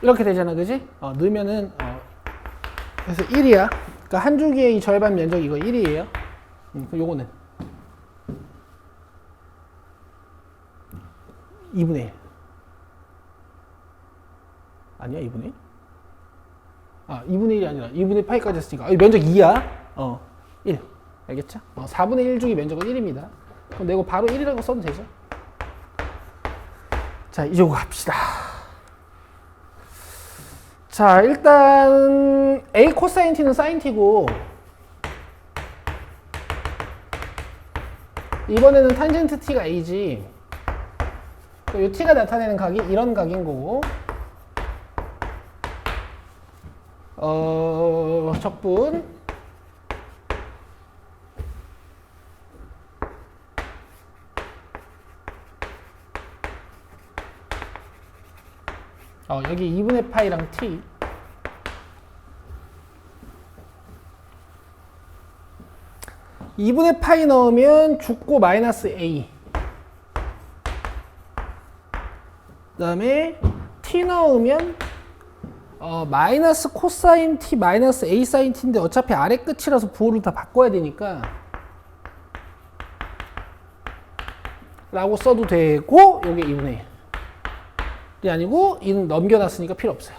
이렇게 되잖아, 그지? 넣으면은 그래서 1이야. 그러니까 한 주기의 이 절반 면적 이거 1이에요. 그럼 요거는 2분의 1. 아니야, 2분의 1? 2분의 1이 아니라 2분의 파이까지 했으니까 면적 2야. 1. 알겠죠? 4분의 1주기 면적은 1입니다. 그럼 내가 바로 1이라고 써도 되죠? 자, 이제 이거 갑시다. 자, 일단 A 코사인 t는 사인 t고 이번에는 탄젠트 t가 A지. 이 t가 나타내는 각이 이런 각인 거고 적분 여기 2분의 파이랑 t 2분의 파이 넣으면 죽고 마이너스 a 그 다음에 t 넣으면 마이너스 코사인 t 마이너스 a 사인 t인데 어차피 아래 끝이라서 부호를 다 바꿔야 되니까 라고 써도 되고 요게 2분의 1이 아니고 2는 넘겨놨으니까 필요 없어요.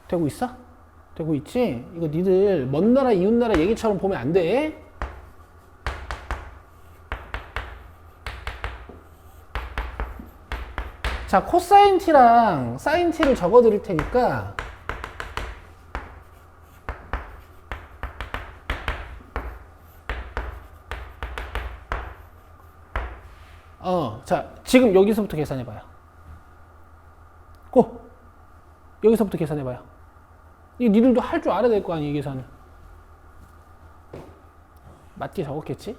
되고 있어? 되고 있지? 이거 니들 먼 나라 이웃 나라 얘기처럼 보면 안 돼. 자, 코사인 t랑 사인 t를 적어 드릴 테니까 자, 지금 여기서부터 계산해 봐요. 고! 여기서부터 계산해 봐요. 이 니들도 할 줄 알아야 될 거 아니에요, 이 계산을. 맞게 적었겠지?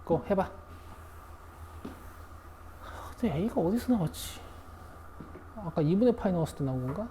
고, 해봐. 근데 A가 어디서 나왔지? 아까 2분의 파이 넣었을 때 나온 건가?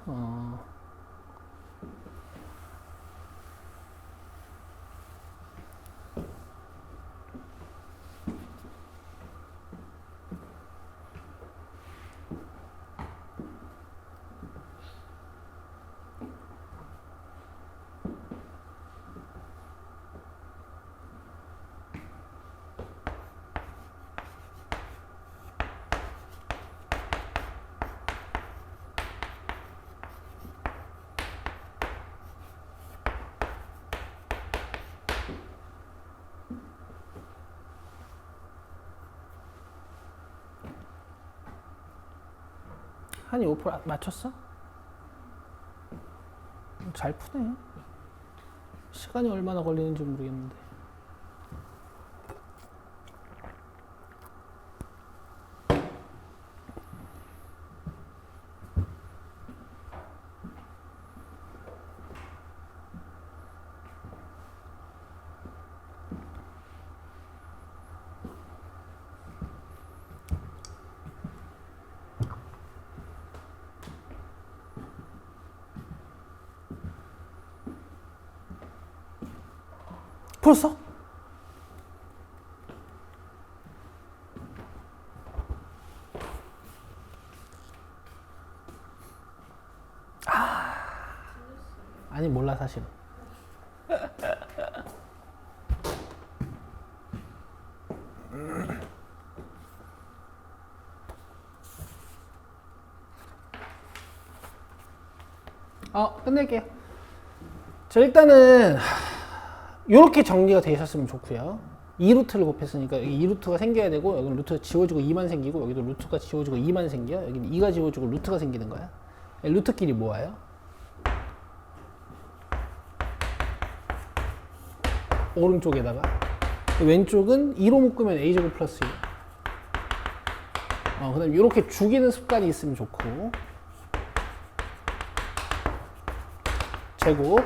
한 5% 맞췄어? 잘 푸네. 시간이 얼마나 걸리는지 모르겠는데. 풀었어? 아니 몰라 사실은. 끝낼게요. 자, 일단은 이렇게 정리가 돼 있었으면 좋고요. 2루트를 곱했으니까 여기 2루트가 생겨야 되고 여기 루트가 지워지고 2만 생기고 여기도 루트가 지워지고 2만 생겨. 여기는 2가 지워지고 루트가 생기는 거야. 루트끼리 모아요. 오른쪽에다가 왼쪽은 2로 묶으면 a제곱 플러스 2. 그 다음에 이렇게 죽이는 습관이 있으면 좋고 제곱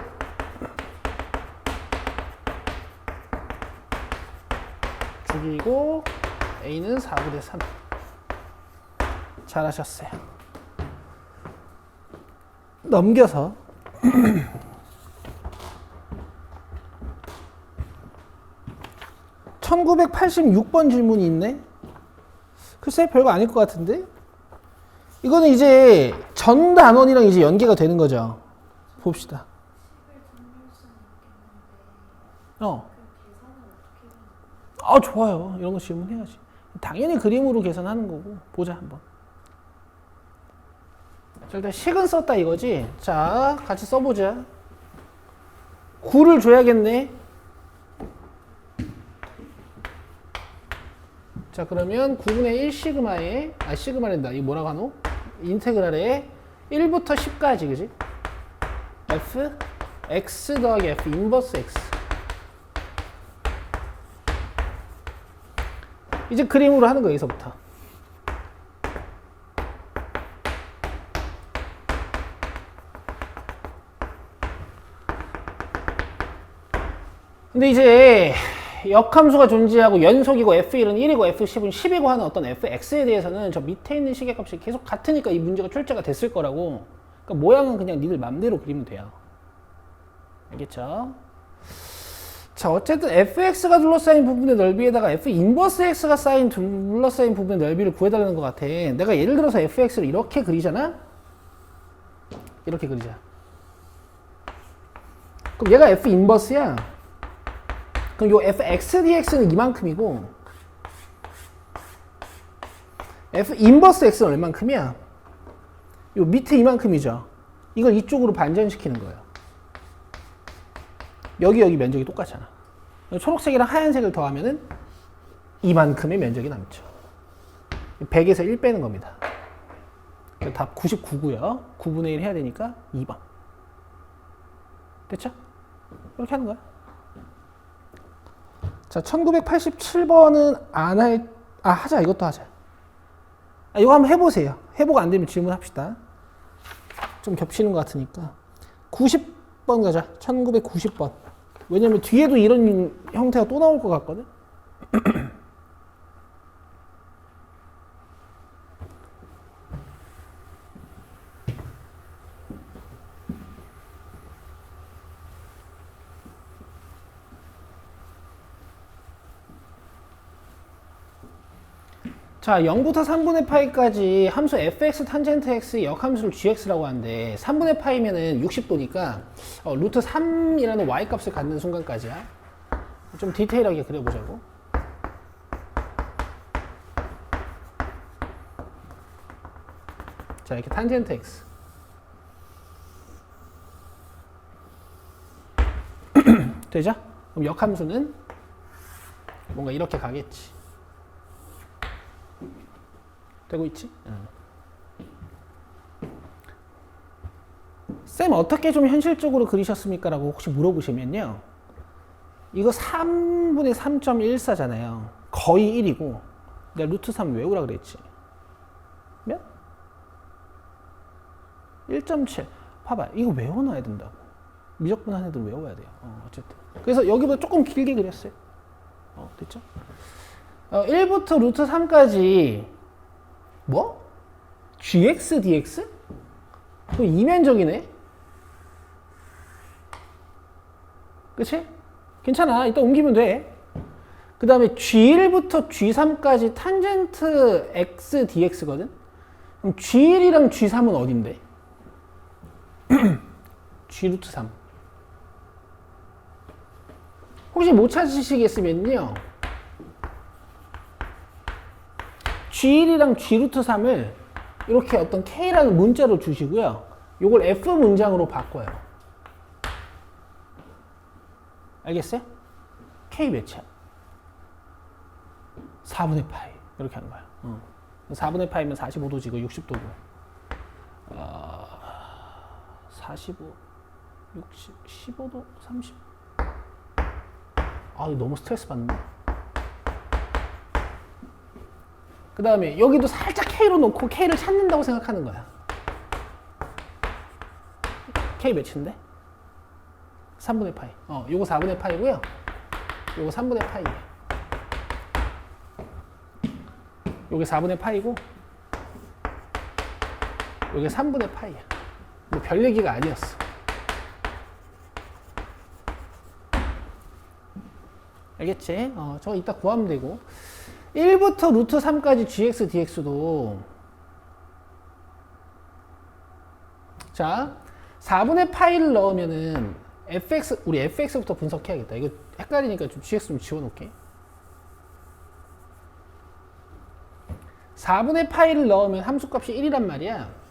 죽이고 a는 4분의 3. 잘하셨어요. 넘겨서 1986번 질문이 있네. 글쎄 별거 아닐 것 같은데? 이거는 이제 전 단원이랑 이제 연계가 되는 거죠. 봅시다. 좋아요. 이런 거 질문해야지. 당연히 그림으로 계산하는 거고. 보자 한번. 자, 일단 식은 썼다 이거지. 자, 같이 써보자. 9를 줘야겠네. 자, 그러면 9분의 1 시그마에, 시그마랜다. 이거 뭐라고 하노? 인테그랄에 1부터 10까지, 그지? f, x 더하기 f, 인버스 x. 이제 그림으로 하는 거예요, 여기서부터. 근데 이제 역함수가 존재하고 연속이고 f1은 1이고 f10은 10이고 하는 어떤 fx에 대해서는 저 밑에 있는 시계값이 계속 같으니까 이 문제가 출제가 됐을 거라고. 그러니까 모양은 그냥 니들 맘대로 그리면 돼요. 알겠죠? 자, 어쨌든 fx가 둘러싸인 부분의 넓이에다가 f 인버스 x가 둘러싸인 부분의 넓이를 구해달라는 것 같아. 내가 예를 들어서 fx를 이렇게 그리잖아? 이렇게 그리자. 그럼 얘가 f 인버스야. 그럼 요 fx dx는 이만큼이고 f 인버스 x는 얼만큼이야? 요 밑에 이만큼이죠. 이걸 이쪽으로 반전시키는 거예요. 여기 면적이 똑같잖아. 초록색이랑 하얀색을 더하면은 이만큼의 면적이 남죠. 100에서 1 빼는 겁니다. 답 99고요. 9분의 1 해야 되니까 2번. 됐죠? 이렇게 하는 거야. 자, 1987번은 하자. 이것도 하자. 이거 한번 해보세요. 해보고 안 되면 질문합시다. 좀 겹치는 것 같으니까. 90번 가자. 1990번. 왜냐면 뒤에도 이런 형태가 또 나올 것 같거든? 자, 0부터 3분의 파이까지 함수 fx 탄젠트 x 역함수를 gx라고 하는데 3분의 파이면은 60도니까 루트 3이라는 y값을 갖는 순간까지야. 좀 디테일하게 그려보자고. 자, 이렇게 탄젠트 x. 되죠? 그럼 역함수는 뭔가 이렇게 가겠지. 되고 있지? 쌤 어떻게 좀 현실적으로 그리셨습니까? 라고 혹시 물어보시면요. 이거 3분의 3.14잖아요. 거의 1이고 내가 루트 3 외우라 그랬지. 몇? 1.7. 봐봐. 이거 외워놔야 된다고. 미적분한 애들 외워야 돼요. 어쨌든. 그래서 여기보다 조금 길게 그렸어요. 됐죠? 1부터 루트 3까지 뭐? gx dx? 그거 이면적이네? 그치? 괜찮아. 이따 옮기면 돼. 그 다음에 g1부터 g3까지 탄젠트 x dx거든? 그럼 g1이랑 g3은 어딘데? g 루트 3. 혹시 못 찾으시겠으면요. G1이랑 G 루트 3을 이렇게 어떤 K라는 문자로 주시고요. 요걸 F 문장으로 바꿔요. 알겠어요? K 몇이야? 4분의 파이. 이렇게 하는 거야. 4분의 파이면 45도지고 60도고. 45, 60, 15도, 30. 이거 너무 스트레스 받는다. 그 다음에 여기도 살짝 K로 놓고 K를 찾는다고 생각하는 거야. K 몇인데? 3분의 파이. 요거 4분의 파이고요. 요거 3분의 파이예요. 요게 4분의 파이고 요게 3분의 파이야. 뭐 별 얘기가 아니었어. 알겠지? 저거 이따 구하면 되고. 1부터 루트 3까지 gx, dx도 자 4분의 파이를 넣으면은 fx, 우리 fx부터 분석해야겠다. 이거 헷갈리니까 좀 gx 좀 지워놓을게. 4분의 파이를 넣으면 함수값이 1이란 말이야.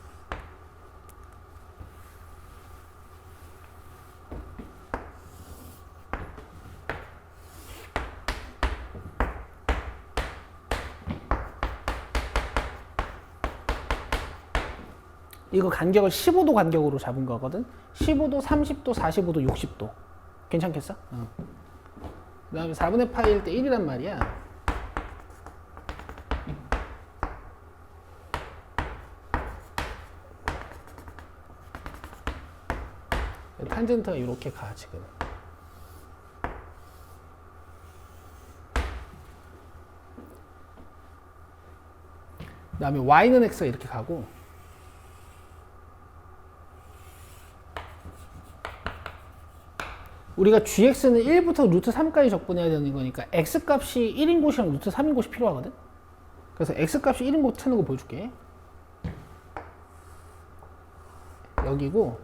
이거 간격을 15도 간격으로 잡은 거거든. 15도, 30도, 45도, 60도. 괜찮겠어? 그 다음에 4분의 파이일 때 1이란 말이야. 탄젠트가 이렇게 가 지금. 그 다음에 y는 x가 이렇게 가고, 우리가 gx는 1부터 루트 3까지 적분해야 되는 거니까 x값이 1인 곳이랑 루트 3인 곳이 필요하거든. 그래서 x값이 1인 곳 트는 거 보여줄게. 여기고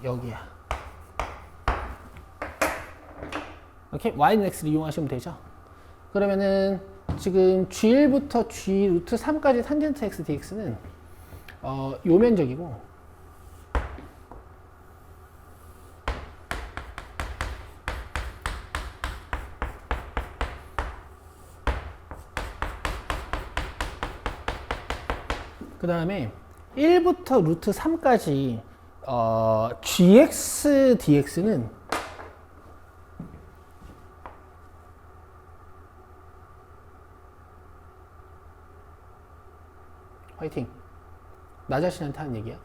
여기야. 오케이? y는 x를 이용하시면 되죠. 그러면은 지금 g1부터 g 루트 3까지 탄젠트 x dx는 요 면적이고, 그 다음에 1부터 루트 3까지 gx dx는 화이팅. 나 자신한테 하는 얘기야.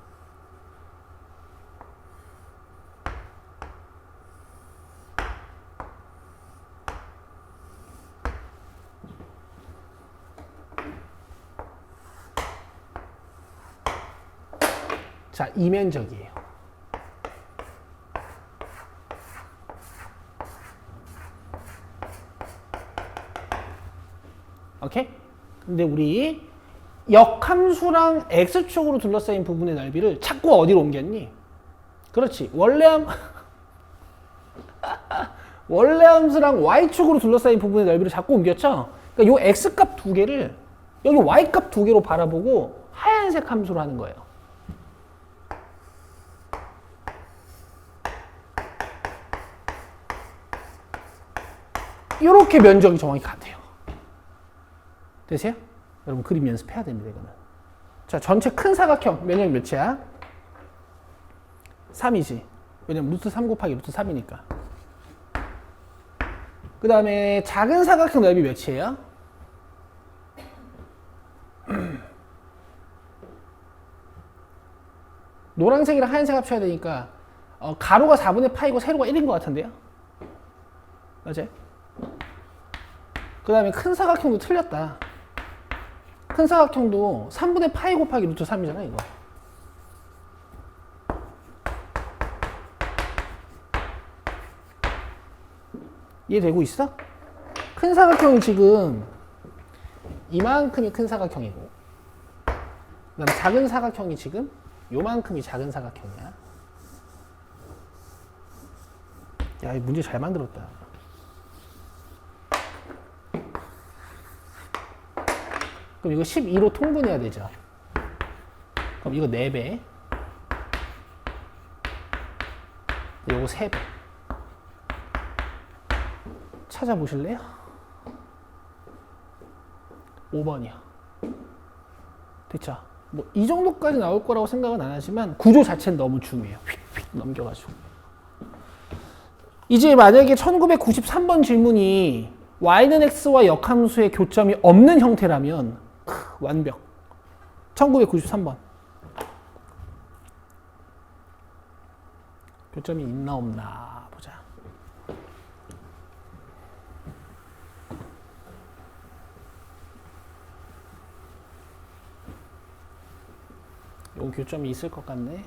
자, 이면적이에요. 오케이? 근데 우리 역함수랑 x축으로 둘러싸인 부분의 넓이를 자꾸 어디로 옮겼니? 그렇지. 원래 함수랑 y축으로 둘러싸인 부분의 넓이를 자꾸 옮겼죠? 그러니까 요 x값 두 개를 여기 y값 두 개로 바라보고 하얀색 함수로 하는 거예요. 이렇게 면적이 정확히 같아요. 되세요? 여러분 그림 연습해야 됩니다, 이거는. 자, 전체 큰 사각형 면적이 몇이야? 3이지. 왜냐면 루트 3 곱하기 루트 3이니까. 그 다음에 작은 사각형 넓이 몇이에요? 노란색이랑 하얀색 합쳐야 되니까 가로가 4분의 파이고 세로가 1인 것 같은데요? 맞아요? 그 다음에 큰 사각형도 틀렸다. 큰 사각형도 3분의 파이 곱하기 루트 3이잖아, 이거. 이해되고 있어? 큰 사각형이 지금 이만큼이 큰 사각형이고, 그 다음에 작은 사각형이 지금 요만큼이 작은 사각형이야. 야, 이 문제 잘 만들었다. 그럼 이거 12로 통분해야 되죠. 그럼 이거 4배. 이거 3배. 찾아보실래요? 5번이요. 됐죠? 뭐 이 정도까지 나올 거라고 생각은 안 하지만 구조 자체는 너무 중요해요. 휙휙 넘겨가지고. 이제 만약에 1993번 질문이 y는 x와 역함수의 교점이 없는 형태라면 완벽. 1993번. 교점이 있나 없나 보자. 요 교점이 있을 것 같네.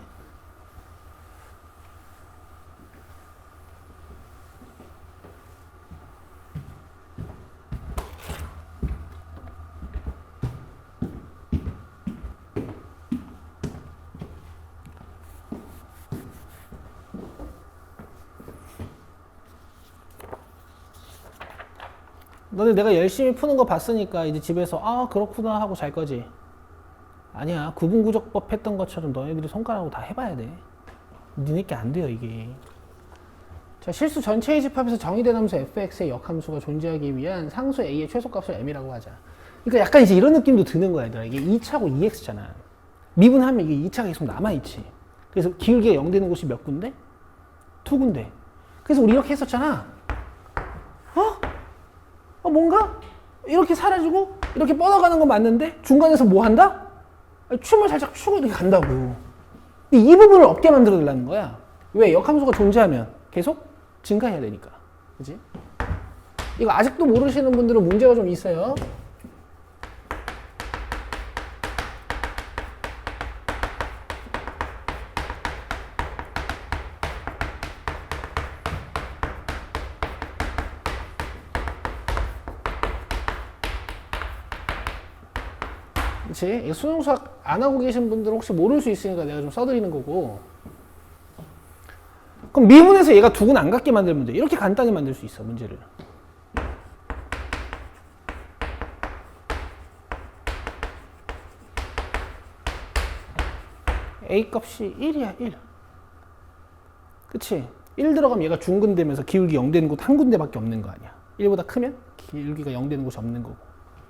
너네 내가 열심히 푸는 거 봤으니까 이제 집에서 아 그렇구나 하고 잘 거지. 아니야. 구분구조법 했던 것처럼 너네들이 손가락으로 다 해봐야 돼. 니네께 안 돼요 이게. 자, 실수 전체의 집합에서 정의된 함수 fx의 역함수가 존재하기 위한 상수 a의 최소값을 m이라고 하자. 그러니까 약간 이제 이런 느낌도 드는 거야 얘들아. 이게 2차고 2x잖아. 미분하면 이게 2차가 계속 남아있지. 그래서 기울기가 0 되는 곳이 몇 군데? 2군데. 그래서 우리 이렇게 했었잖아. 뭔가 이렇게 사라지고 이렇게 뻗어가는 건 맞는데 중간에서 뭐 한다? 춤을 살짝 추고 이렇게 간다고. 근데 이 부분을 없게 만들어 달라는 거야. 왜? 역함수가 존재하면 계속 증가해야 되니까. 그치? 이거 아직도 모르시는 분들은 문제가 좀 있어요. 그치? 수능 수학 안 하고 계신 분들은 혹시 모를 수 있으니까 내가 좀 써드리는 거고. 그럼 미분에서 얘가 두 근 안 같게 만들면 돼. 이렇게 간단히 만들 수 있어, 문제를. A 값이 1이야, 1. 그치? 1 들어가면 얘가 중근되면서 기울기 0 되는 곳 한 군데밖에 없는 거 아니야. 1보다 크면 기울기가 0 되는 곳이 없는 거고.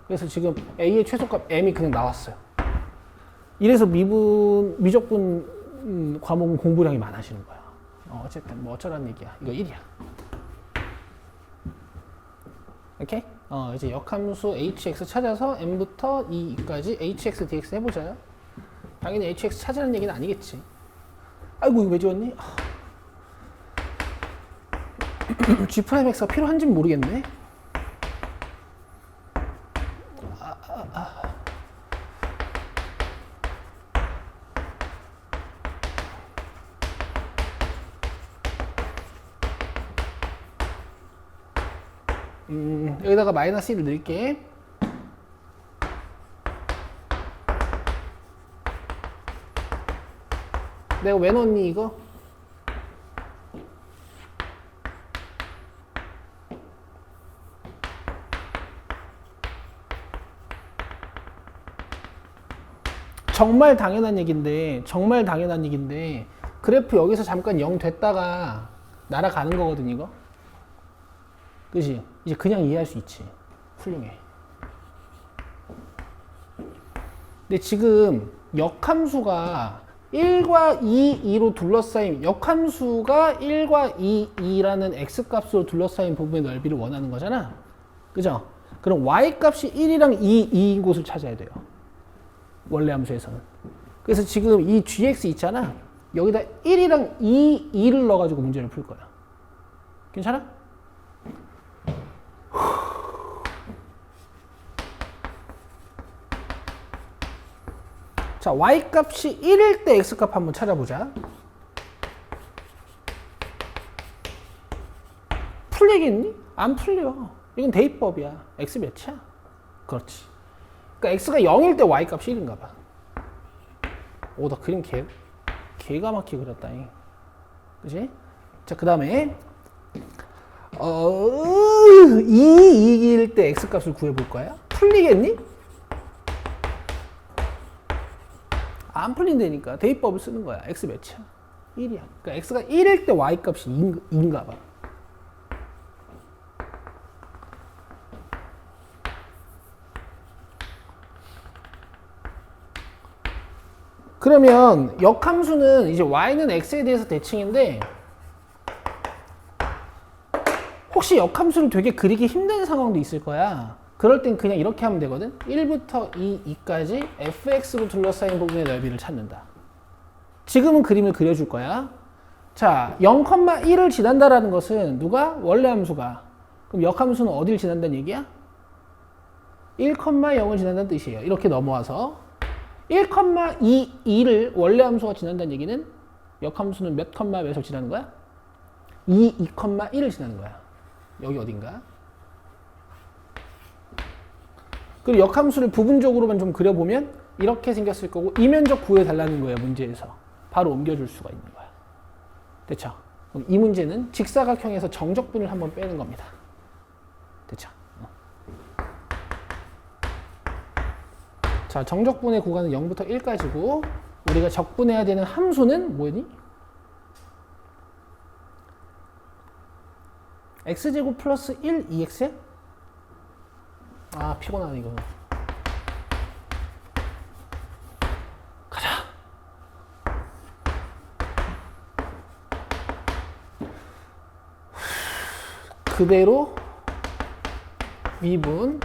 그래서 지금 A의 최소값 M이 그냥 나왔어요. 이래서 미적분 과목은 공부량이 많아지는 거야. 어쨌든 뭐 어쩌라는 얘기야. 이거 1이야. 오케이? 이제 역함수 hx 찾아서 m부터 2까지 hx dx 해보자요. 당연히 hx 찾으라는 얘기는 아니겠지. 아이고 이거 왜 지웠니? G'X가 필요한지는 모르겠네. 여기다가 마이너스 1을 넣을게. 내가 왜 넣었니 이거? 정말 당연한 얘기인데 그래프 여기서 잠깐 0 됐다가 날아가는 거거든 이거. 그치? 이제 그냥 이해할 수 있지. 훌륭해. 근데 지금 역함수가 1과 2, 2로 둘러싸인 역함수가 1과 2, 2라는 x값으로 둘러싸인 부분의 넓이를 원하는 거잖아. 그죠? 그럼 y값이 1이랑 2, 2인 곳을 찾아야 돼요. 원래 함수에서는. 그래서 지금 이 gx 있잖아. 여기다 1이랑 2, 2를 넣어가지고 문제를 풀 거야. 괜찮아? 자, y값이 1일 때 x값 한번 찾아보자. 풀리겠니? 안 풀려. 이건 대입법이야. x 몇이야? 그렇지. 그러니까 x가 0일 때 y값이 1인가 봐. 오, 나 그림 개가 막히게 그렸다잉. 그치? 자, 그 다음에 2일 때 x값을 구해볼 거야. 풀리겠니? 안 풀린다니까. 대입법을 쓰는 거야. x 몇이야? 1이야. 그러니까 x가 1일 때 y값이 2인가 봐. 그러면 역함수는 이제 y는 x에 대해서 대칭인데 혹시 역함수를 되게 그리기 힘든 상황도 있을 거야. 그럴 땐 그냥 이렇게 하면 되거든. 1부터 2, 2까지 fx로 둘러싸인 부분의 넓이를 찾는다. 지금은 그림을 그려줄 거야. 자, 0,1을 지난다라는 것은 누가? 원래 함수가. 그럼 역함수는 어딜 지난다는 얘기야? 1,0을 지난다는 뜻이에요. 이렇게 넘어와서 1,22를 원래 함수가 지난다는 얘기는 역함수는 몇 몇을 지나는 거야? 2,1을 지나는 거야. 여기 어딘가? 그리고 역함수를 부분적으로만 좀 그려보면 이렇게 생겼을 거고 이면적 구해달라는 거예요. 문제에서. 바로 옮겨줄 수가 있는 거야. 됐죠? 그럼 이 문제는 직사각형에서 정적분을 한번 빼는 겁니다. 됐죠? 자, 정적분의 구간은 0부터 1까지고 우리가 적분해야 되는 함수는 뭐니? x제곱 플러스 1 2x야? 아, 피곤하네 이거. 가자. 그대로 미분,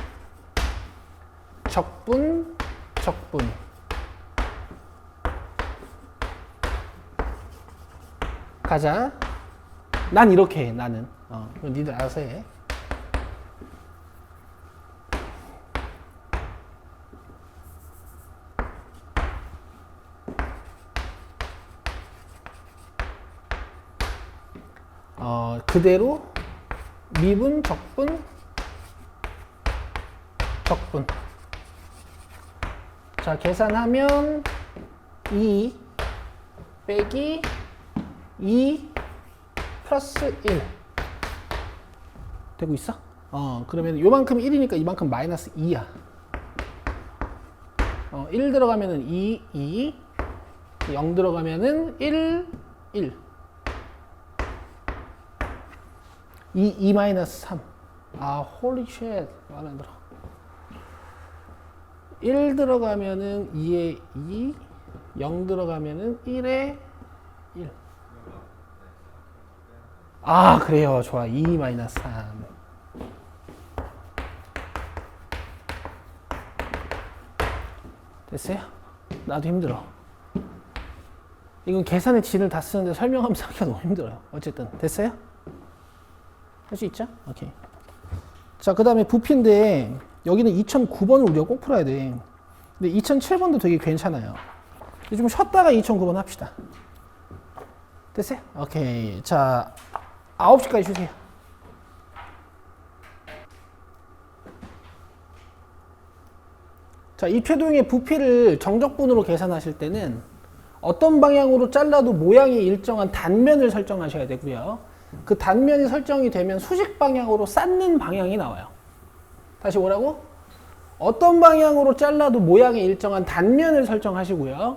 적분, 적분. 가자. 난 이렇게 해, 나는. 그럼 니들 알아서 해. 그대로 미분, 적분, 적분. 자, 계산하면 2 빼기 2 플러스 1 되고 있어? 그러면 요만큼 1이니까 이만큼 마이너스 2야. 1 들어가면은 2, 2, 0 들어가면은 1, 1. 2 마이너스 3. 아, 홀리 쉣. 마음에 안 들어. 1 들어가면은 2에 2, 0 들어가면은 1에 1. 아, 그래요. 좋아. 2 마이너스 3. 됐어요? 나도 힘들어. 이건 계산의 진을 다 쓰는데 설명하면서 하기가 너무 힘들어요. 어쨌든 됐어요? 할 수 있죠? 오케이. 자, 그 다음에 부피인데 여기는 2009번을 우리가 꼭 풀어야 돼. 근데 2007번도 되게 괜찮아요. 좀 쉬었다가 2009번 합시다. 됐어요? 오케이. 자, 9시까지 쉬세요. 자, 입체도형의 부피를 정적분으로 계산하실 때는 어떤 방향으로 잘라도 모양이 일정한 단면을 설정하셔야 되고요. 그 단면이 설정이 되면 수직 방향으로 쌓는 방향이 나와요. 다시 뭐라고? 어떤 방향으로 잘라도 모양이 일정한 단면을 설정하시고요.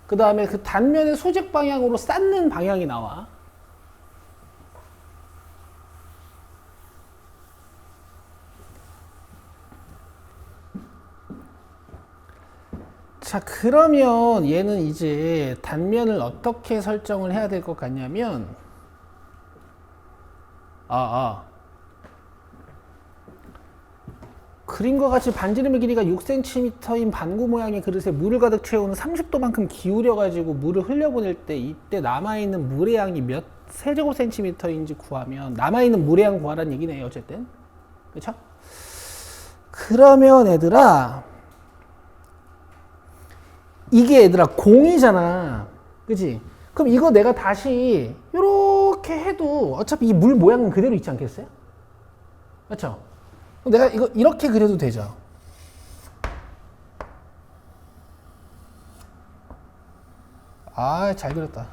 그 다음에 그 단면의 수직 방향으로 쌓는 방향이 나와. 자, 그러면 얘는 이제 단면을 어떻게 설정을 해야 될 것 같냐면 그림과 같이 반지름의 길이가 6cm인 반구 모양의 그릇에 물을 가득 채우는 30도만큼 기울여가지고 물을 흘려보낼 때 이때 남아있는 물의 양이 몇 세제곱센티미터인지 구하면 남아있는 물의 양 구하라는 얘기네요. 어쨌든 그쵸? 그러면 얘들아 이게 얘들아 공이잖아. 그치? 그럼 이거 내가 다시 이렇게 해도 어차피 이 물 모양은 그대로 있지 않겠어요? 맞죠? 내가 이거 이렇게 그려도 되죠. 아, 잘 그렸다.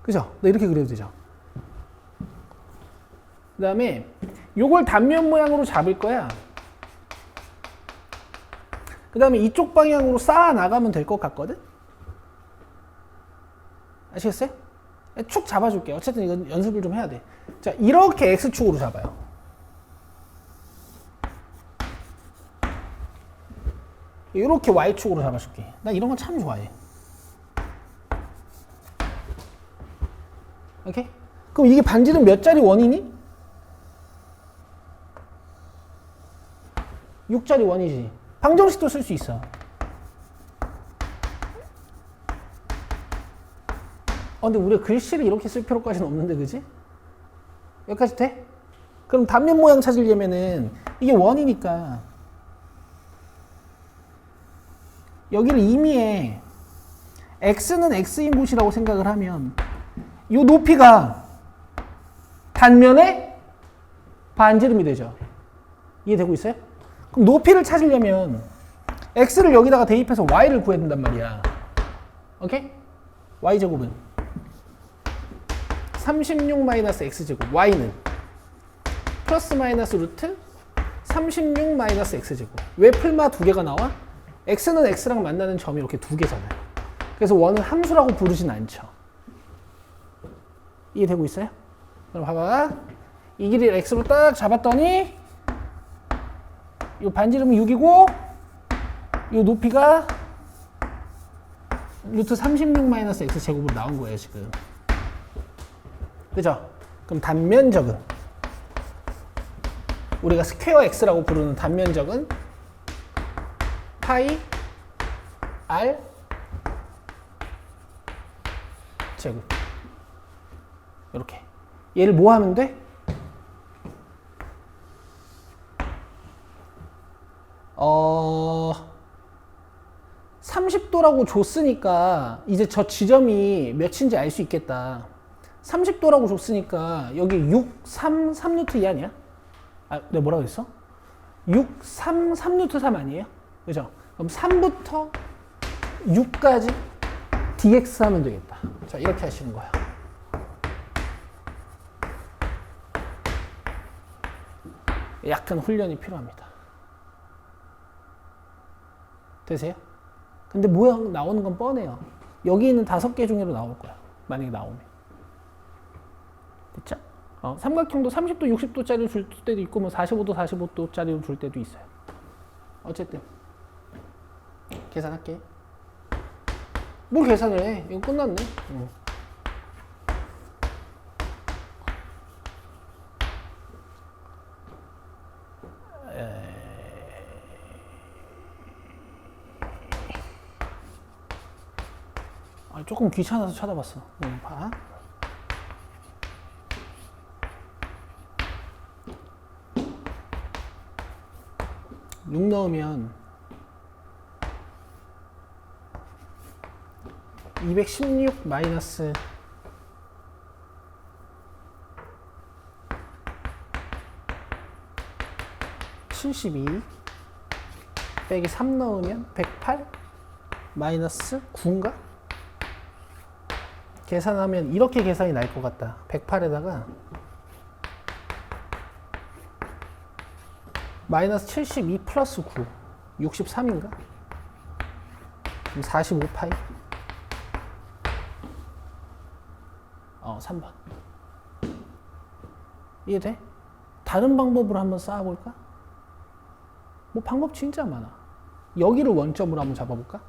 그죠? 나 이렇게 그려도 되죠. 그 다음에 요걸 단면 모양으로 잡을 거야. 그 다음에 이쪽 방향으로 쌓아 나가면 될 것 같거든? 아시겠어요? 축 잡아줄게요. 어쨌든 이건 연습을 좀 해야 돼. 자, 이렇게 X축으로 잡아요. 이렇게 Y축으로 잡아줄게. 나 이런 건 참 좋아해. 오케이? 그럼 이게 반지름 몇 짜리 원이니? 6짜리 원이지. 방정식도 쓸 수 있어. 근데 우리가 글씨를 이렇게 쓸 필요까지는 없는데, 그지? 여기까지 돼? 그럼 단면 모양 찾으려면은 이게 원이니까 여기를 임의에 x는 x인 곳이라고 생각을 하면 이 높이가 단면의 반지름이 되죠. 이해되고 있어요? 그럼 높이를 찾으려면 x를 여기다가 대입해서 y를 구해야 된단 말이야. 오케이? y제곱은 36-x제곱 y는 플러스 마이너스 루트 36 마이너스 x제곱. 왜 풀마 두 개가 나와? x는 x랑 만나는 점이 이렇게 두 개잖아요. 그래서 원은 함수라고 부르진 않죠. 이해되고 있어요? 그럼 봐봐. 이 길이를 x로 딱 잡았더니 이 반지름은 6이고 이 높이가 루트 36 마이너스 x제곱으로 나온 거예요, 지금. 그죠? 그럼 단면적은 우리가 스퀘어 x라고 부르는 단면적은 파이 r 제곱. 이렇게. 얘를 뭐 하면 돼? 30도라고 줬으니까 이제 저 지점이 몇인지 알 수 있겠다. 30도라고 줬으니까 여기 6, 3, 3루트 2 아니야? 아, 내가 뭐라고 했어? 6, 3, 3루트 3 아니에요? 그죠? 그럼 3부터 6까지 dx 하면 되겠다. 자, 이렇게 하시는 거예요. 약간 훈련이 필요합니다. 되세요? 근데 모양 나오는 건 뻔해요. 여기 있는 5개 중에도 나올 거야. 만약에 나오면. 됐죠? 삼각형도 30도, 60도짜리를 줄 때도 있고, 뭐 45도, 45도짜리를 줄 때도 있어요. 어쨌든. 계산할게. 뭘 계산을 해? 이거 끝났네. 조금 귀찮아서 찾아봤어. 봐. 육 넣으면 216 마이너스 72 빼기 3 넣으면 108 마이너스 9인가? 계산하면 이렇게 계산이 날 것 같다. 108에다가 마이너스 72 플러스 9 63인가? 그럼 45파이 3번. 이해돼? 다른 방법으로 한번 쌓아볼까? 뭐 방법 진짜 많아. 여기를 원점으로 한번 잡아볼까?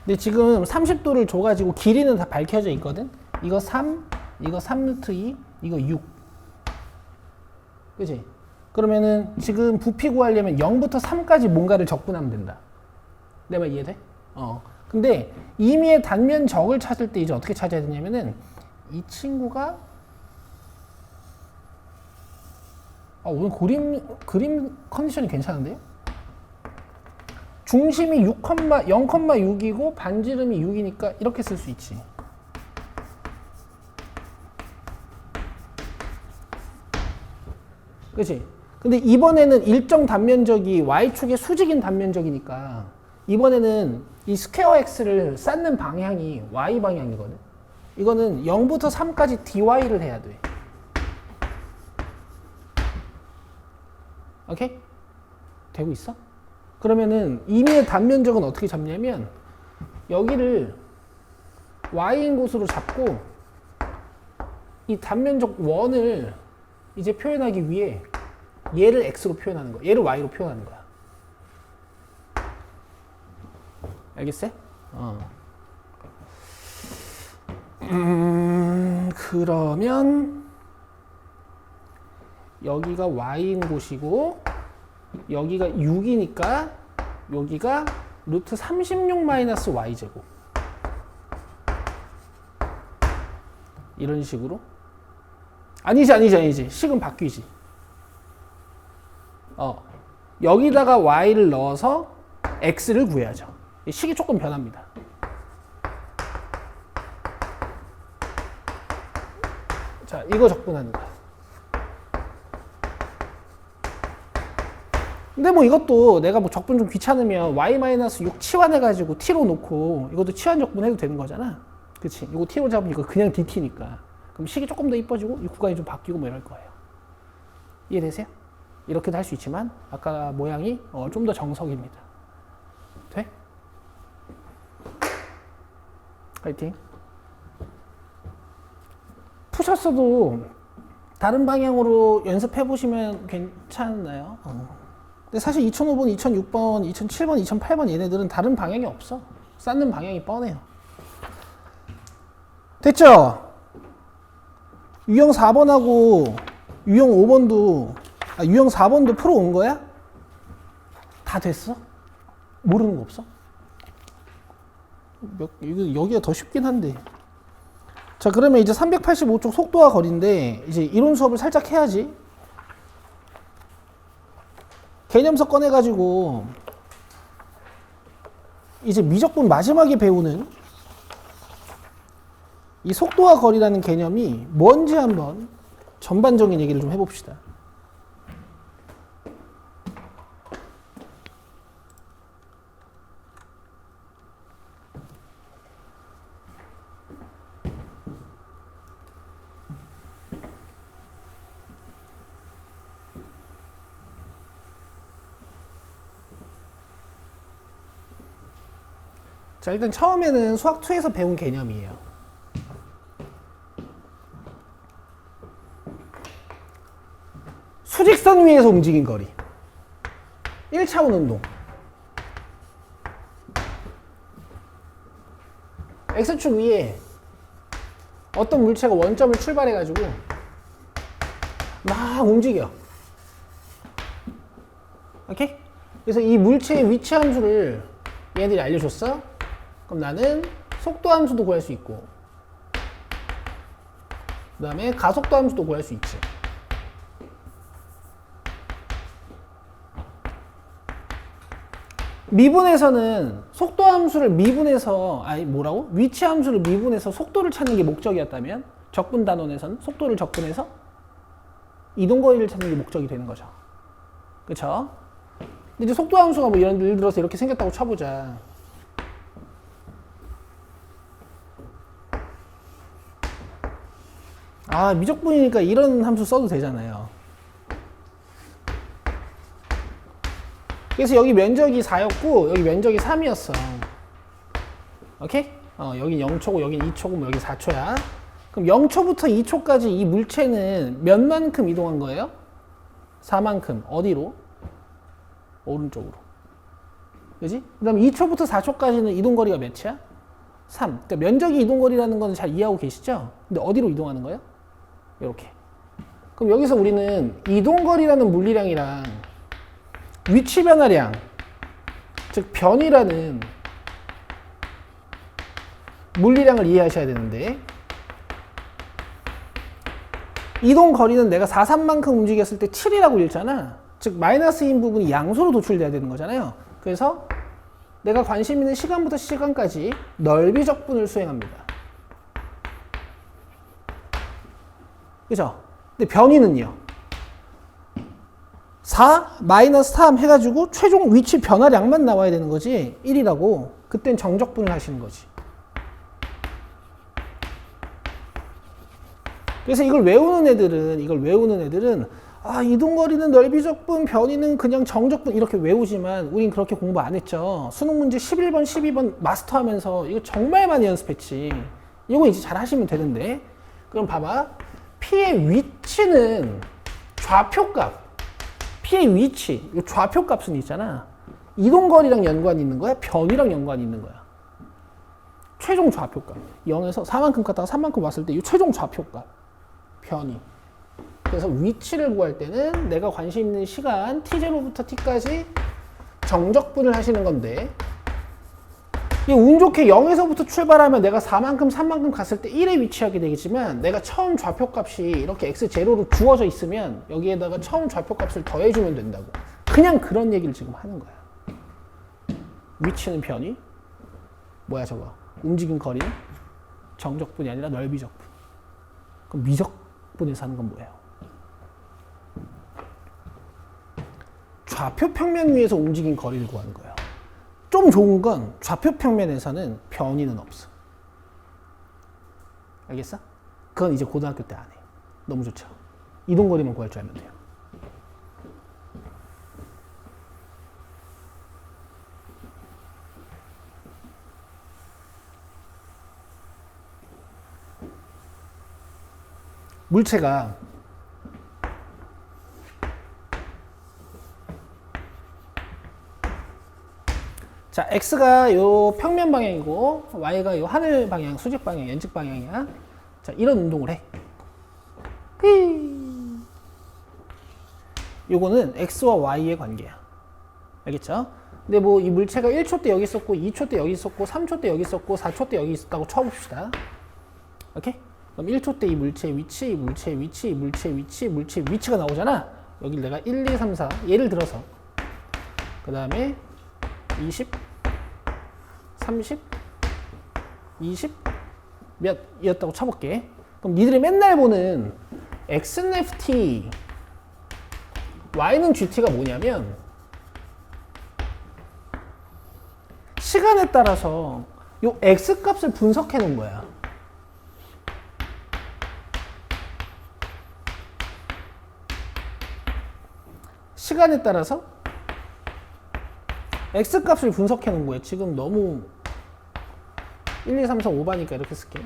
근데 지금 30도를 줘가지고 길이는 다 밝혀져 있거든? 이거 3, 이거 3루트 2, 이거 6. 그치? 그러면은 지금 부피 구하려면 0부터 3까지 뭔가를 적분하면 된다. 내 말 이해돼? 근데 임의의 단면적을 찾을 때 이제 어떻게 찾아야 되냐면은 이 친구가 오늘 그림 컨디션이 괜찮은데요? 중심이 0,6이고 반지름이 6이니까 이렇게 쓸 수 있지. 그치? 근데 이번에는 일정 단면적이 Y축의 수직인 단면적이니까 이번에는 이 스퀘어 X를 쌓는 방향이 Y 방향이거든. 이거는 0부터 3까지 DY를 해야 돼. 오케이? 되고 있어? 그러면은 임의의 단면적은 어떻게 잡냐면 여기를 Y인 곳으로 잡고 이 단면적 원을 이제 표현하기 위해 얘를 X로 표현하는 거야. 얘를 Y로 표현하는 거야. 알겠어요? 그러면 여기가 Y인 곳이고 여기가 6이니까 여기가 루트 36 마이너스 Y제곱. 이런 식으로. 아니지. 식은 바뀌지. 여기다가 Y를 넣어서 X를 구해야죠. 식이 조금 변합니다. 자, 이거 적분하는 거야. 근데 뭐 이것도 내가 뭐 적분 좀 귀찮으면 y-6 치환해가지고 t로 놓고 이것도 치환 적분 해도 되는 거잖아. 그치? 이거 t로 잡으면 이거 그냥 dt니까. 그럼 식이 조금 더 이뻐지고 이 구간이 좀 바뀌고 뭐 이럴 거예요. 이해되세요? 이렇게도 할 수 있지만 아까 모양이 좀 더 정석입니다. 돼? 파이팅. 푸셨어도 다른 방향으로 연습해 보시면 괜찮나요? 근데 사실 2005번, 2006번, 2007번, 2008번 얘네들은 다른 방향이 없어. 쌓는 방향이 뻔해요. 됐죠? 유형 4번하고 유형 5번도 유형 4번도 풀어 온 거야? 다 됐어? 모르는 거 없어? 여기가 더 쉽긴 한데. 자, 그러면 이제 385쪽 속도와 거리인데 이제 이론 수업을 살짝 해야지. 개념서 꺼내가지고 이제 미적분 마지막에 배우는 이 속도와 거리라는 개념이 뭔지 한번 전반적인 얘기를 좀 해봅시다. 자, 일단 처음에는 수학 2에서 배운 개념이에요. 수직선 위에서 움직인 거리. 1차원 운동. X축 위에 어떤 물체가 원점을 출발해가지고 막 움직여. 오케이? 그래서 이 물체의 위치 함수를 얘네들이 알려줬어. 그럼 나는 속도 함수도 구할 수 있고 그 다음에 가속도 함수도 구할 수 있지. 미분에서는 속도 함수를 미분해서 위치 함수를 미분해서 속도를 찾는 게 목적이었다면 적분 단원에서는 속도를 적분해서 이동거리를 찾는 게 목적이 되는 거죠. 그쵸? 근데 이제 속도 함수가 뭐 예를 들어서 이렇게 생겼다고 쳐보자. 미적분이니까 이런 함수 써도 되잖아요. 그래서 여기 면적이 4였고 여기 면적이 3이었어. 오케이? 여기 0초고 여기 2초고 뭐 여기 4초야. 그럼 0초부터 2초까지 이 물체는 몇 만큼 이동한 거예요? 4만큼. 어디로? 오른쪽으로. 그지? 그 다음에 2초부터 4초까지는 이동거리가 몇이야? 3. 그러니까 면적이 이동거리라는 건 잘 이해하고 계시죠? 근데 어디로 이동하는 거예요? 이렇게. 그럼 여기서 우리는 이동거리라는 물리량이랑 위치 변화량, 즉 변이라는 물리량을 이해하셔야 되는데 이동거리는 내가 4,3만큼 움직였을 때 7이라고 읽잖아. 즉 마이너스인 부분이 양수로 도출돼야 되는 거잖아요. 그래서 내가 관심 있는 시간부터 시간까지 넓이 적분을 수행합니다. 그죠? 근데 변이는요. 4, 마이너스 3 해가지고 최종 위치 변화량만 나와야 되는 거지. 1이라고. 그땐 정적분을 하시는 거지. 그래서 이걸 외우는 애들은 이동거리는 넓이적분, 변이는 그냥 정적분 이렇게 외우지만 우린 그렇게 공부 안 했죠. 수능 문제 11번, 12번 마스터하면서 이거 정말 많이 연습했지. 이거 이제 잘 하시면 되는데. 그럼 봐봐. P의 위치는 좌표값. P의 위치, 이 좌표값은 있잖아. 이동거리랑 연관이 있는 거야? 변이랑 연관이 있는 거야? 최종 좌표값. 0에서 4만큼 갔다가 3만큼 왔을 때 이 최종 좌표값. 변이. 그래서 위치를 구할 때는 내가 관심 있는 시간 t0부터 t까지 정적분을 하시는 건데 운 좋게 0에서부터 출발하면 내가 4만큼 3만큼 갔을 때 1에 위치하게 되겠지만 내가 처음 좌표값이 이렇게 x0로 주어져 있으면 여기에다가 처음 좌표값을 더해주면 된다고. 그냥 그런 얘기를 지금 하는 거야. 위치는 변이, 뭐야 저거, 움직임 거리는 정적분이 아니라 넓이적분. 그럼 미적분에서 하는 건 뭐예요? 좌표 평면 위에서 움직인 거리를 구하는 거예요. 좀 좋은 건 좌표 평면에서는 변이는 없어. 알겠어? 그건 이제 고등학교 때 안 해. 너무 좋죠. 이동거리만 구할 줄 알면 돼요. 물체가 자, x가 요 평면 방향이고 y가 요 하늘 방향, 수직 방향, 연직 방향이야. 자, 이런 운동을 해. 요거는 x와 y의 관계야. 알겠죠? 근데 뭐 이 물체가 1초 때 여기 있었고 2초 때 여기 있었고 3초 때 여기 있었고 4초 때 여기 있었다고 쳐봅시다. 오케이? 그럼 1초 때 이 물체의 위치, 이 물체의 위치, 이 물체의 위치, 물체의 위치가 나오잖아. 여기 내가 1, 2, 3, 4 예를 들어서 그 다음에 20, 30, 20 몇이었다고 쳐볼게. 그럼 니들이 맨날 보는 x는 ft, y는 gt가 뭐냐면 시간에 따라서 요 x 값을 분석해 놓은 거야. 시간에 따라서 x 값을 분석해 놓은 거예요. 지금 너무 1, 2, 3, 4, 5바니까 이렇게 쓸게.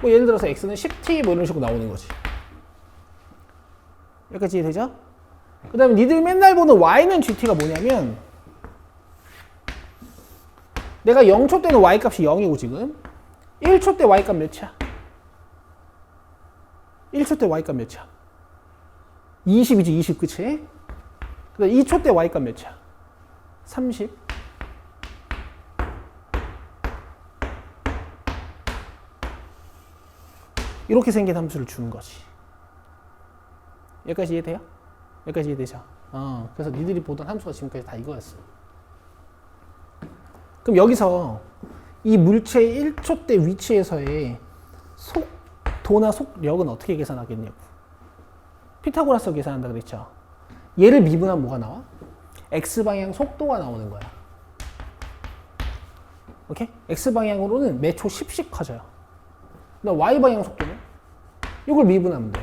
뭐 예를 들어서 x는 10t 뭐 이런 식으로 나오는 거지. 여기까지 이해되죠? 그 다음에 니들이 맨날 보는 y는 gt가 뭐냐면 내가 0초 때는 y 값이 0이고 지금 1초 때 y 값 몇이야? 1초 때 y 값 몇이야? 20이지 20 그치? 그 다음 2초 때 y 값 몇이야? 30 이렇게 생긴 함수를 주는 거지. 여기까지 이해돼요? 여기까지 이해되죠? 그래서 니들이 보던 함수가 지금까지 다 이거였어. 그럼 여기서 이 물체의 1초 때 위치에서의 속도나 속력은 어떻게 계산하겠냐고. 피타고라스 계산한다 그랬죠? 얘를 미분하면 뭐가 나와? x방향 속도가 나오는 거야. 오케이? x방향으로는 매초 10씩 커져요. 그다음 y방향 속도는? 이걸 미분하면 돼.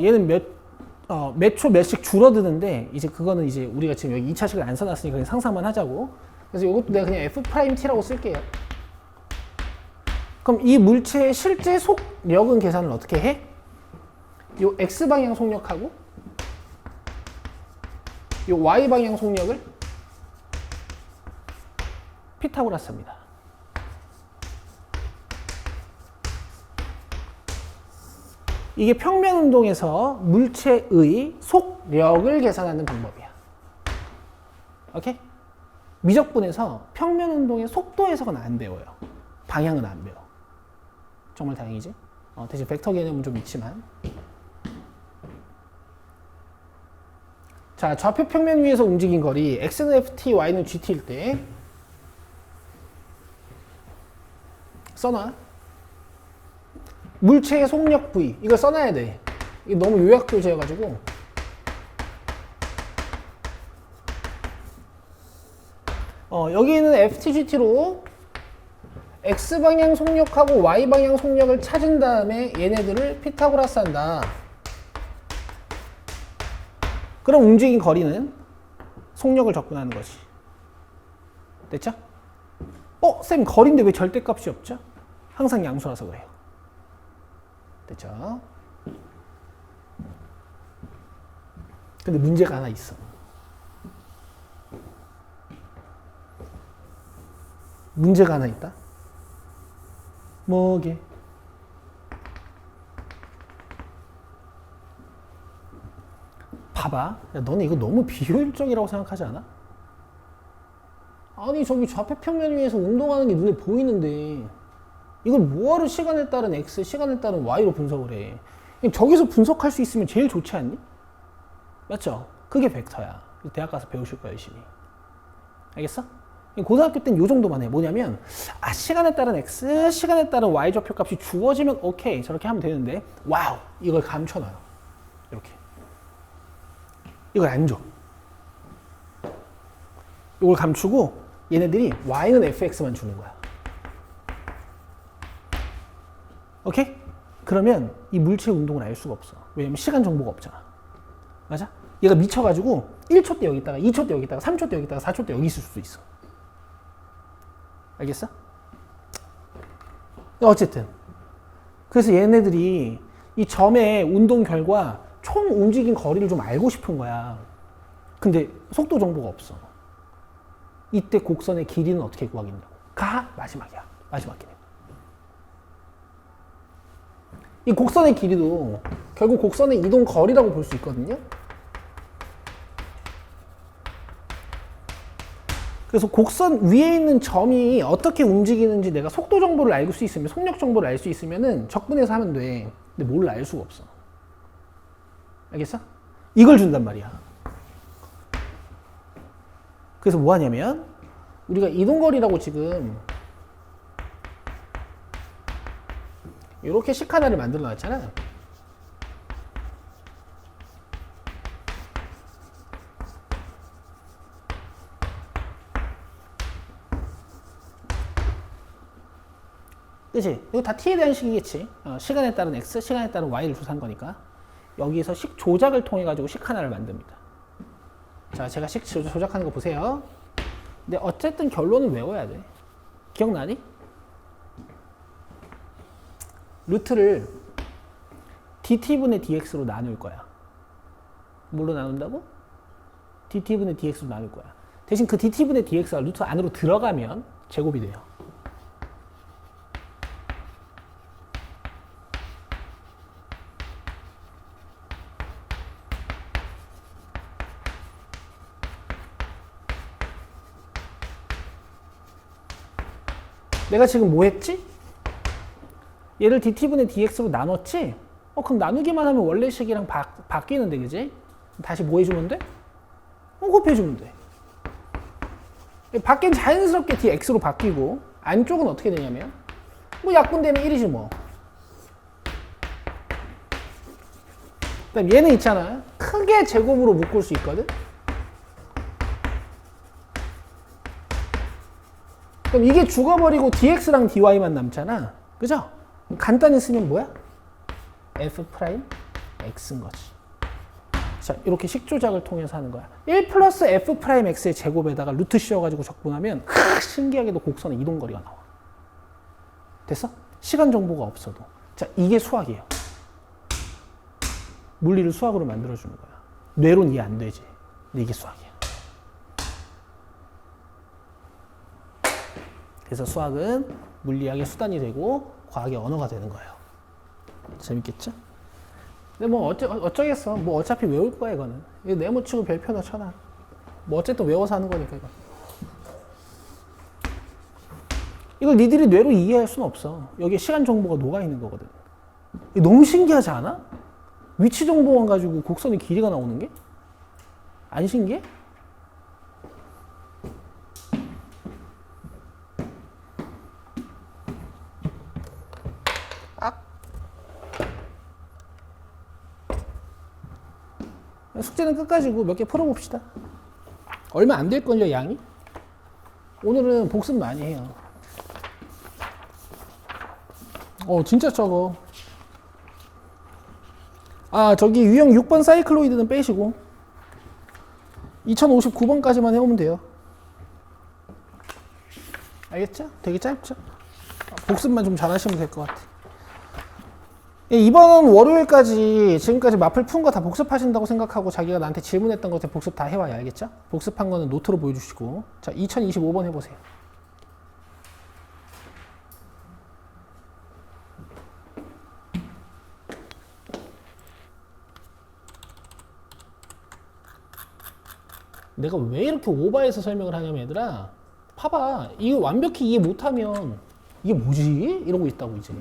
얘는 몇 초 몇씩 줄어드는데 이제 그거는 이제 우리가 지금 여기 2차식을 안 써놨으니까 그냥 상상만 하자고. 그래서 이것도 내가 그냥 f't라고 쓸게요. 그럼 이 물체의 실제 속력은 계산을 어떻게 해? 요 x방향 속력하고 요 y방향 속력을 피타고라스입니다. 이게 평면 운동에서 물체의 속력을 계산하는 방법이야. 오케이? 미적분에서 평면 운동의 속도 해석은 안 배워요. 방향은 안 배워. 정말 다행이지? 대신 벡터 개념은 좀 있지만. 자, 좌표 평면 위에서 움직인 거리 x는 ft, y는 gt일 때 써놔. 물체의 속력 v 이거 써놔야 돼. 이게 너무 요약교재여가지고 여기는 ftgt로 x방향 속력하고 y방향 속력을 찾은 다음에 얘네들을 피타고라스 한다. 그럼 움직인 거리는 속력을 접근하는 거지. 됐죠? 쌤 거리인데 왜 절대값이 없죠? 항상 양수라서 그래요. 됐죠? 근데 문제가 하나 있어. 문제가 하나 있다. 뭐게? 봐봐. 야, 너네 이거 너무 비효율적이라고 생각하지 않아? 아니 저기 좌표 평면 위에서 운동하는 게 눈에 보이는데 이걸 뭐하러 시간에 따른 x, 시간에 따른 y로 분석을 해. 저기서 분석할 수 있으면 제일 좋지 않니? 맞죠? 그게 벡터야. 대학 가서 배우실 거야 열심히. 알겠어? 고등학교 때는 요 정도만 해. 뭐냐면 시간에 따른 x, 시간에 따른 y 좌표 값이 주어지면 오케이 저렇게 하면 되는데 와우 이걸 감춰놔요. 이렇게. 이걸 안 줘. 이걸 감추고 얘네들이 y는 fx만 주는 거야. 오케이? 그러면 이 물체의 운동을 알 수가 없어. 왜냐면 시간 정보가 없잖아. 맞아? 얘가 미쳐가지고 1초 때 여기 있다가 2초 때 여기 있다가 3초 때 여기 있다가 4초 때 여기 있을 수도 있어. 알겠어? 어쨌든 그래서 얘네들이 이 점의 운동 결과 총 움직인 거리를 좀 알고 싶은 거야. 근데 속도 정보가 없어. 이때 곡선의 길이는 어떻게 구하겠냐고. 가 마지막이야. 마지막 길이. 이 곡선의 길이도 결국 곡선의 이동 거리라고 볼 수 있거든요. 그래서 곡선 위에 있는 점이 어떻게 움직이는지 내가 속도 정보를 알 수 있으면, 속력 정보를 알 수 있으면은 적분해서 하면 돼. 근데 뭘 알 수가 없어. 알겠어? 이걸 준단 말이야. 그래서 뭐 하냐면 우리가 이동거리라고 지금 이렇게 식 하나를 만들어 놨잖아. 그치? 이거 다 t에 대한 식이겠지. 시간에 따른 x, 시간에 따른 y를 조사한 거니까. 여기서 식 조작을 통해 가지고 식 하나를 만듭니다. 자, 제가 식 조작하는 거 보세요. 근데 어쨌든 결론은 외워야 돼. 기억나니? 루트를 dt분의 dx로 나눌 거야. 뭘로 나눈다고? dt분의 dx로 나눌 거야. 대신 그 dt분의 dx가 루트 안으로 들어가면 제곱이 돼요. 내가 지금 뭐 했지? 얘를 dt분의 dx로 나눴지? 그럼 나누기만 하면 원래 식이랑 바뀌는데, 그지? 다시 뭐 해주면 돼? 곱해주면 돼. 밖엔 자연스럽게 dx로 바뀌고, 안쪽은 어떻게 되냐면, 뭐 약분되면 1이지 뭐. 그 다음 얘는 있잖아. 크게 제곱으로 묶을 수 있거든? 그럼 이게 죽어버리고 dx랑 dy만 남잖아. 그죠? 간단히 쓰면 뭐야? f 프라임 x인 거지. 자, 이렇게 식 조작을 통해서 하는 거야. 1 플러스 f 프라임 x의 제곱에다가 루트 씌워가지고 적분하면 신기하게도 곡선의 이동거리가 나와. 됐어? 시간 정보가 없어도. 자, 이게 수학이에요. 물리를 수학으로 만들어주는 거야. 뇌로는 이해 안 되지. 근데 이게 수학이야. 그래서 수학은 물리학의 수단이 되고 과학의 언어가 되는 거예요. 재밌겠죠? 근데 뭐 어쩌겠어. 뭐 어차피 외울 거야 이거는. 이거 네모치고 별표나 쳐놔. 뭐 어쨌든 외워서 하는 거니까 이거. 이걸 니들이 뇌로 이해할 수는 없어. 여기에 시간 정보가 녹아 있는 거거든. 이거 너무 신기하지 않아? 위치 정보만 가지고 곡선의 길이가 나오는 게? 안 신기해? 숙제는 끝까지고 몇 개 풀어봅시다. 얼마 안 될걸요, 양이? 오늘은 복습 많이 해요. 진짜 적어. 저기 유형 6번 사이클로이드는 빼시고 2059번까지만 해오면 돼요. 알겠죠? 되게 짧죠? 복습만 좀 잘하시면 될 것 같아. 이번 월요일까지 지금까지 마플 푼 거 다 복습하신다고 생각하고 자기가 나한테 질문했던 것들 복습 다 해와야 알겠죠? 복습한 거는 노트로 보여주시고. 자, 2025번 해보세요. 내가 왜 이렇게 오버해서 설명을 하냐면 얘들아, 봐봐. 이거 완벽히 이해 못하면 이게 뭐지? 이러고 있다고 이제.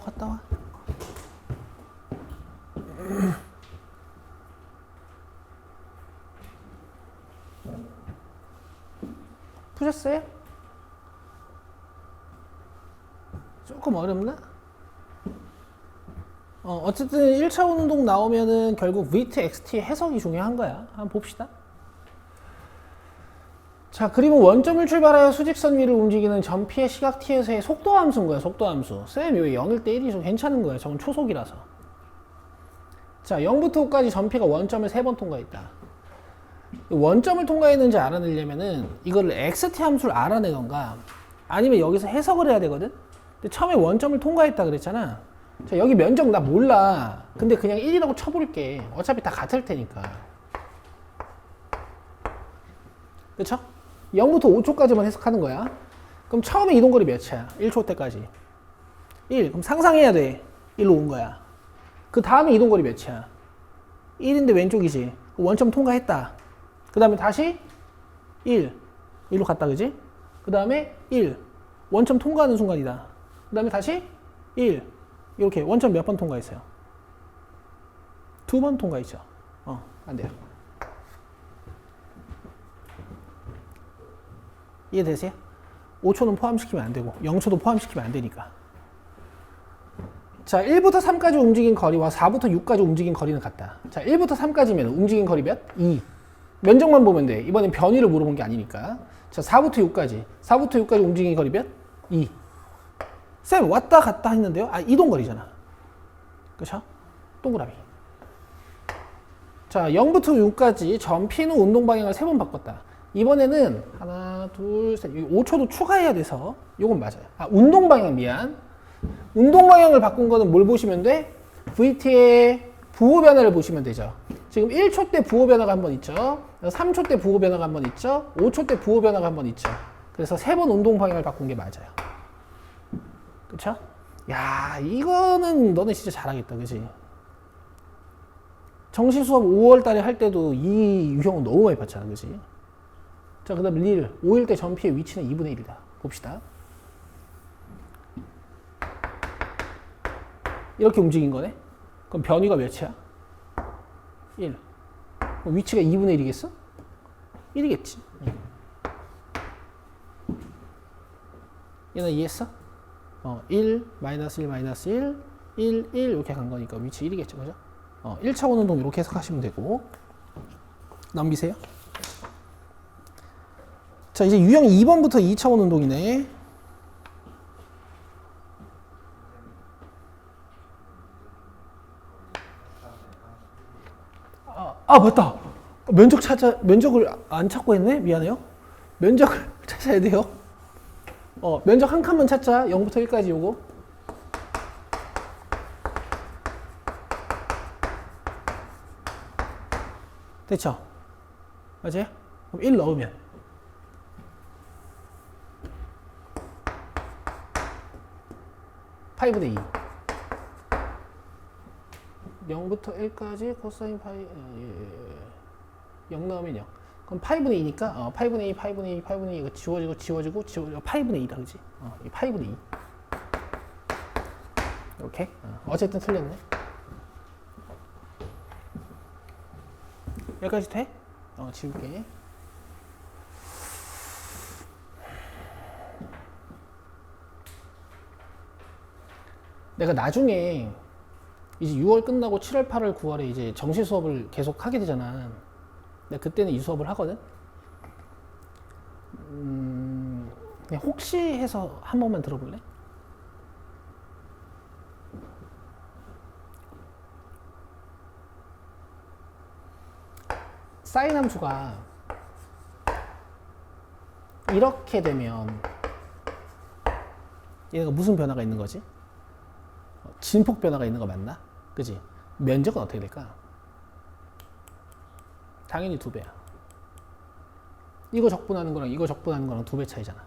갔다 와. 푸셨어요? 조금 어렵나? 어쨌든 1차원 운동 나오면은 결국 VT, XT 해석이 중요한 거야. 한번 봅시다. 자, 그리고 원점을 출발하여 수직선 위를 움직이는 전피의 시각 t에서의 속도 함수인 거야, 속도 함수. 쌤, 여기 0일 때 1이 좀 괜찮은 거야. 저건 초속이라서. 자, 0부터 5까지 전피가 원점을 3번 통과했다. 원점을 통과했는지 알아내려면은 이거를 xt 함수를 알아내던가 아니면 여기서 해석을 해야 되거든? 근데 처음에 원점을 통과했다 그랬잖아. 자, 여기 면적 나 몰라. 근데 그냥 1이라고 쳐볼게. 어차피 다 같을 테니까. 그쵸? 0부터 5초까지만 해석하는 거야. 그럼 처음에 이동거리 몇이야? 1초 때까지. 1. 그럼 상상해야 돼. 1로 온 거야. 그 다음에 이동거리 몇이야? 1인데 왼쪽이지. 원점 통과했다. 그 다음에 다시 1. 1로 갔다, 그지? 그 다음에 1. 원점 통과하는 순간이다. 그 다음에 다시 1. 이렇게 원점 몇 번 통과했어요? 2번 통과했죠. 안 돼요. 이해되세요? 5초는 포함시키면 안 되고 0초도 포함시키면 안 되니까. 자, 1부터 3까지 움직인 거리와 4부터 6까지 움직인 거리는 같다. 자, 1부터 3까지면 움직인 거리 몇? 2. 면적만 보면 돼. 이번엔 변위를 물어본 게 아니니까. 자, 4부터 6까지. 4부터 6까지 움직인 거리 몇? 2. 쌤, 왔다 갔다 했는데요? 이동거리잖아. 그쵸? 동그라미. 자, 0부터 6까지 전피는 운동 방향을 3번 바꿨다. 이번에는 하나, 둘, 셋, 5초도 추가해야 돼서 요건 맞아요. 운동 방향 미안. 운동 방향을 바꾼 거는 뭘 보시면 돼? VT의 부호 변화를 보시면 되죠. 지금 1초 때 부호 변화가 한 번 있죠. 3초 때 부호 변화가 한 번 있죠. 5초 때 부호 변화가 한 번 있죠. 그래서 3번 운동 방향을 바꾼 게 맞아요. 그쵸? 야, 이거는 너네 진짜 잘하겠다, 그치? 정시 수업 5월 달에 할 때도 이 유형은 너무 많이 봤잖아, 그치? 자, 그 다음 릴. 5일 때 전피의 위치는 2분의 1이다. 봅시다. 이렇게 움직인 거네? 그럼 변위가 몇이야? 1. 그럼 위치가 2분의 1이겠어? 1이겠지. 얘는 이해했어? 1, 마이너스 1, 마이너스 1, 1, 1 이렇게 간 거니까 위치 1이겠죠, 그죠? 1차원 운동 이렇게 해석하시면 되고. 넘기세요. 자, 이제 유형 2번부터 2차원 운동이네. 맞다. 면적을 안 찾고 했네? 미안해요. 면적을 찾아야 돼요. 면적 한 칸만 찾자. 0부터 1까지 요거. 됐죠? 맞아요? 그럼 1 넣으면. 파이분의 2. 0부터 1까지 코사인 파이, 0 넣으면 0. 그럼 파이분의 2니까, 파이분의 2, 파이분의 2, 파이분의 2, 이거 지워지고, 파이분의 2다, 그지? 이 파이분의 2. 이렇게. 어쨌든 틀렸네. 여기까지 돼? 지울게. 내가 나중에 이제 6월 끝나고 7월, 8월, 9월에 이제 정시 수업을 계속 하게 되잖아. 근데 그때는 이 수업을 하거든. 그냥 혹시 해서 한 번만 들어볼래? 사인 함수가 이렇게 되면 얘가 무슨 변화가 있는 거지? 진폭 변화가 있는 거 맞나? 그지? 면적은 어떻게 될까? 당연히 2배야. 이거 적분하는 거랑 이거 적분하는 거랑 2배 차이잖아.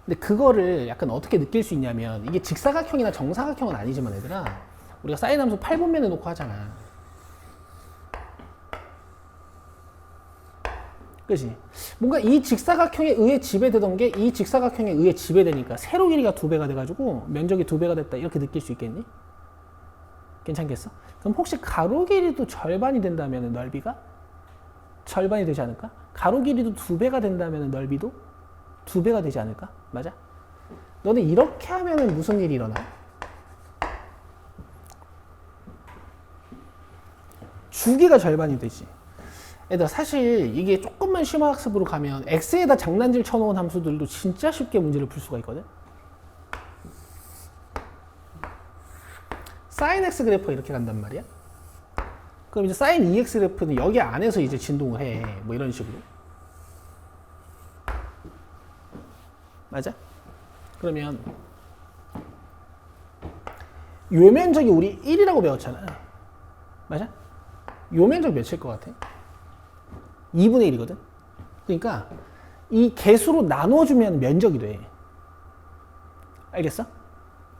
근데 그거를 약간 어떻게 느낄 수 있냐면 이게 직사각형이나 정사각형은 아니지만 얘들아, 우리가 사인 함수 8분면에 놓고 하잖아. 그지? 뭔가 이 직사각형에 의해 지배되던 게 이 직사각형에 의해 지배되니까 세로 길이가 2배가 돼가지고 면적이 2배가 됐다 이렇게 느낄 수 있겠니? 괜찮겠어? 그럼 혹시 가로 길이도 절반이 된다면 넓이가 절반이 되지 않을까? 가로 길이도 2배가 된다면 넓이도 2배가 되지 않을까? 맞아? 너는 이렇게 하면은 무슨 일이 일어나? 주기가 절반이 되지. 얘들아 사실 이게 조금만 심화학습으로 가면 x에다 장난질 쳐놓은 함수들도 진짜 쉽게 문제를 풀 수가 있거든. sin x 그래프가 이렇게 간단 말이야. 그럼 이제 sin 2x 그래프는 여기 안에서 이제 진동을 해. 뭐 이런 식으로. 맞아? 그러면 요 면적이 우리 1이라고 배웠잖아. 맞아? 요 면적 몇일 것 같아? 2분의 1이거든? 그러니까 이 개수로 나눠주면 면적이 돼. 알겠어?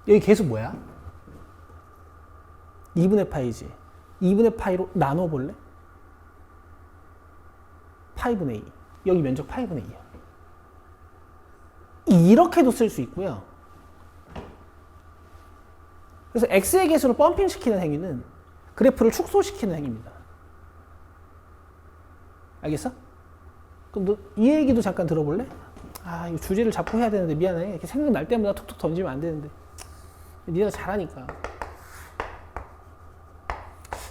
여기 개수 뭐야? 2분의 파이지. 2분의 파이로 나눠볼래? 파이분의 2. 여기 면적 파이분의 2야. 이렇게도 쓸 수 있고요. 그래서 x의 개수를 펌핑시키는 행위는 그래프를 축소시키는 행위입니다. 알겠어? 그럼 너 이 얘기도 잠깐 들어볼래? 아, 이거 주제를 잡고 해야 되는데 미안해. 이렇게 생각날 때마다 툭툭 던지면 안 되는데. 니네가 잘하니까.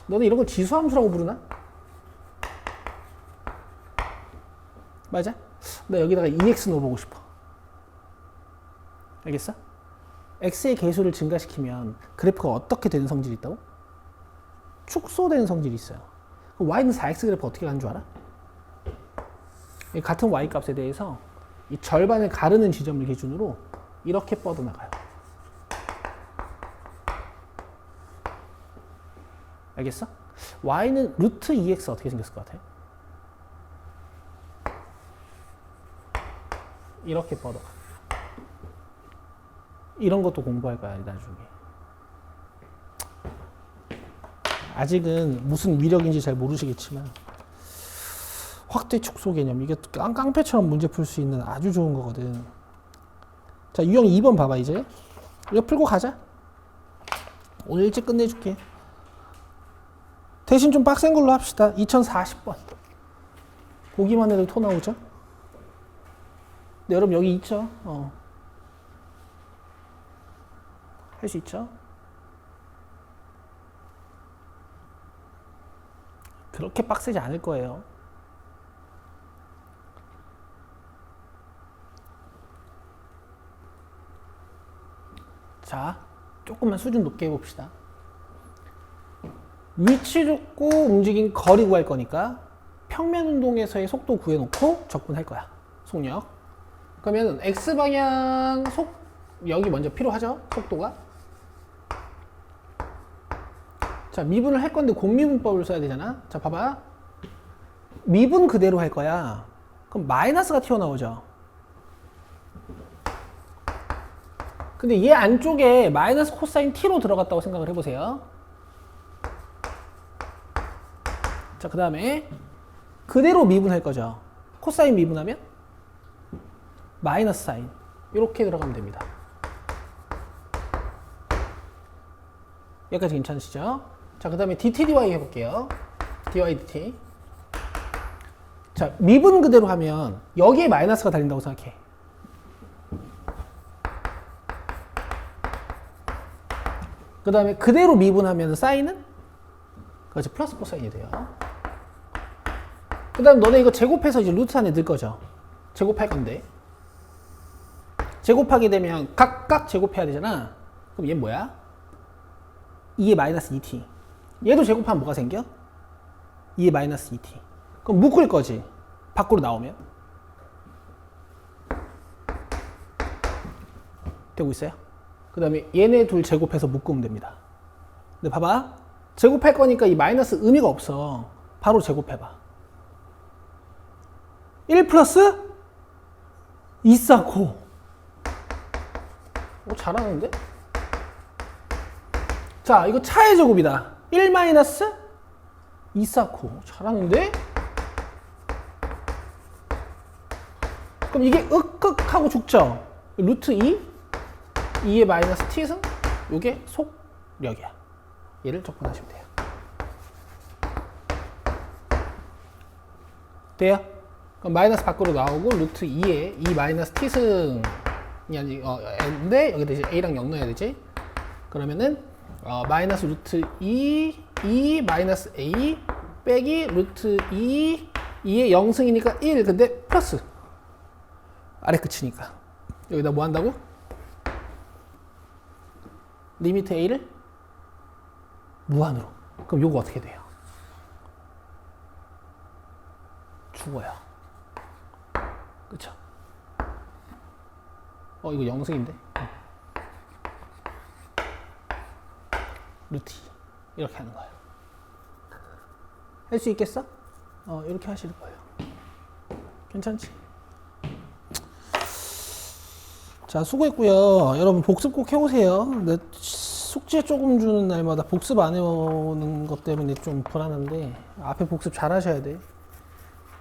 너는 이런 걸 지수함수라고 부르나? 맞아? 나 여기다가 2x 넣어보고 싶어. 알겠어? x의 개수를 증가시키면 그래프가 어떻게 되는 성질이 있다고? 축소되는 성질이 있어요. y는 4x 그래프 어떻게 가는 줄 알아? 같은 y 값에 대해서 이 절반을 가르는 지점을 기준으로 이렇게 뻗어나가요. 알겠어? y는 루트 2x 어떻게 생겼을 것 같아? 이렇게 뻗어가. 이런 것도 공부할 거야, 나중에. 아직은 무슨 위력인지 잘 모르시겠지만 확대 축소 개념, 이게 깡패처럼 문제 풀 수 있는 아주 좋은 거거든. 자, 유형 2번 봐봐. 이제 이거 풀고 가자. 오늘 일찍 끝내줄게. 대신 좀 빡센 걸로 합시다. 2040번 보기만 해도 토 나오죠? 네, 여러분 여기 있죠? 할 수 있죠? 그렇게 빡세지 않을 거예요. 자, 조금만 수준 높게 해봅시다. 위치 줬고 움직인 거리 구할 거니까 평면 운동에서의 속도 구해놓고 적분할 거야. 속력. 그러면 x방향 여기 먼저 필요하죠? 속도가. 자, 미분을 할 건데 곱미분법을 써야 되잖아. 자, 봐봐. 미분 그대로 할 거야. 그럼 마이너스가 튀어나오죠. 근데 얘 안쪽에 마이너스 코사인 t로 들어갔다고 생각을 해보세요. 자, 그 다음에 그대로 미분할 거죠. 코사인 미분하면 마이너스 사인 이렇게 들어가면 됩니다. 여기까지 괜찮으시죠? 자, 그 다음에 dt dy 해볼게요. dy dt. 자, 미분 그대로 하면 여기에 마이너스가 달린다고 생각해. 그 다음에 그대로 미분하면 사인은 그렇지, 플러스 코사인이 돼요. 그 다음 너네 이거 제곱해서 이제 루트 안에 넣을 거죠. 제곱할 건데 제곱하게 되면 각각 제곱해야 되잖아. 그럼 얘 뭐야? 2의 마이너스 2t. 얘도 제곱하면 뭐가 생겨? 2의 마이너스 2t. 그럼 묶을 거지. 밖으로 나오면. 되고 있어요? 그 다음에 얘네 둘 제곱해서 묶으면 됩니다. 근데 봐봐. 제곱할 거니까 이 마이너스 의미가 없어. 바로 제곱해봐. 1 플러스 2 쌓고. 잘하는데? 자, 이거 차의 제곱이다. 1 마이너스 2 쌓고. 잘하는데? 그럼 이게 하고 죽죠. 루트 2의 마이너스 t승, 요게 속력이야. 얘를 적분하시면 돼요. 돼요? 그럼 마이너스 밖으로 나오고 루트 2에 이 마이너스 t승이 아닌데 여기다 이제 a랑 0 넣어야 되지. 그러면은 마이너스 루트 2 마이너스 a 빼기 루트 2의 0승이니까 1. 근데 플러스 아래 끝이니까 여기다 뭐 한다고? 리미트 a를 무한으로. 그럼 요거 어떻게 돼요? 죽어요. 그쵸? 이거 0승인데 루트 2 이렇게 하는 거예요. 할 수 있겠어? 이렇게 하시는 거예요. 괜찮지? 자, 수고했고요. 여러분 복습 꼭 해오세요. 근데 숙제 조금 주는 날마다 복습 안 해오는 것 때문에 좀 불안한데 앞에 복습 잘 하셔야 돼.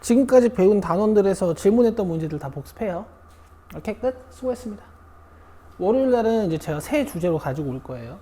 지금까지 배운 단원들에서 질문했던 문제들 다 복습해요. 이렇게 끝. 수고했습니다. 월요일 날은 이제 제가 새 주제로 가지고 올 거예요.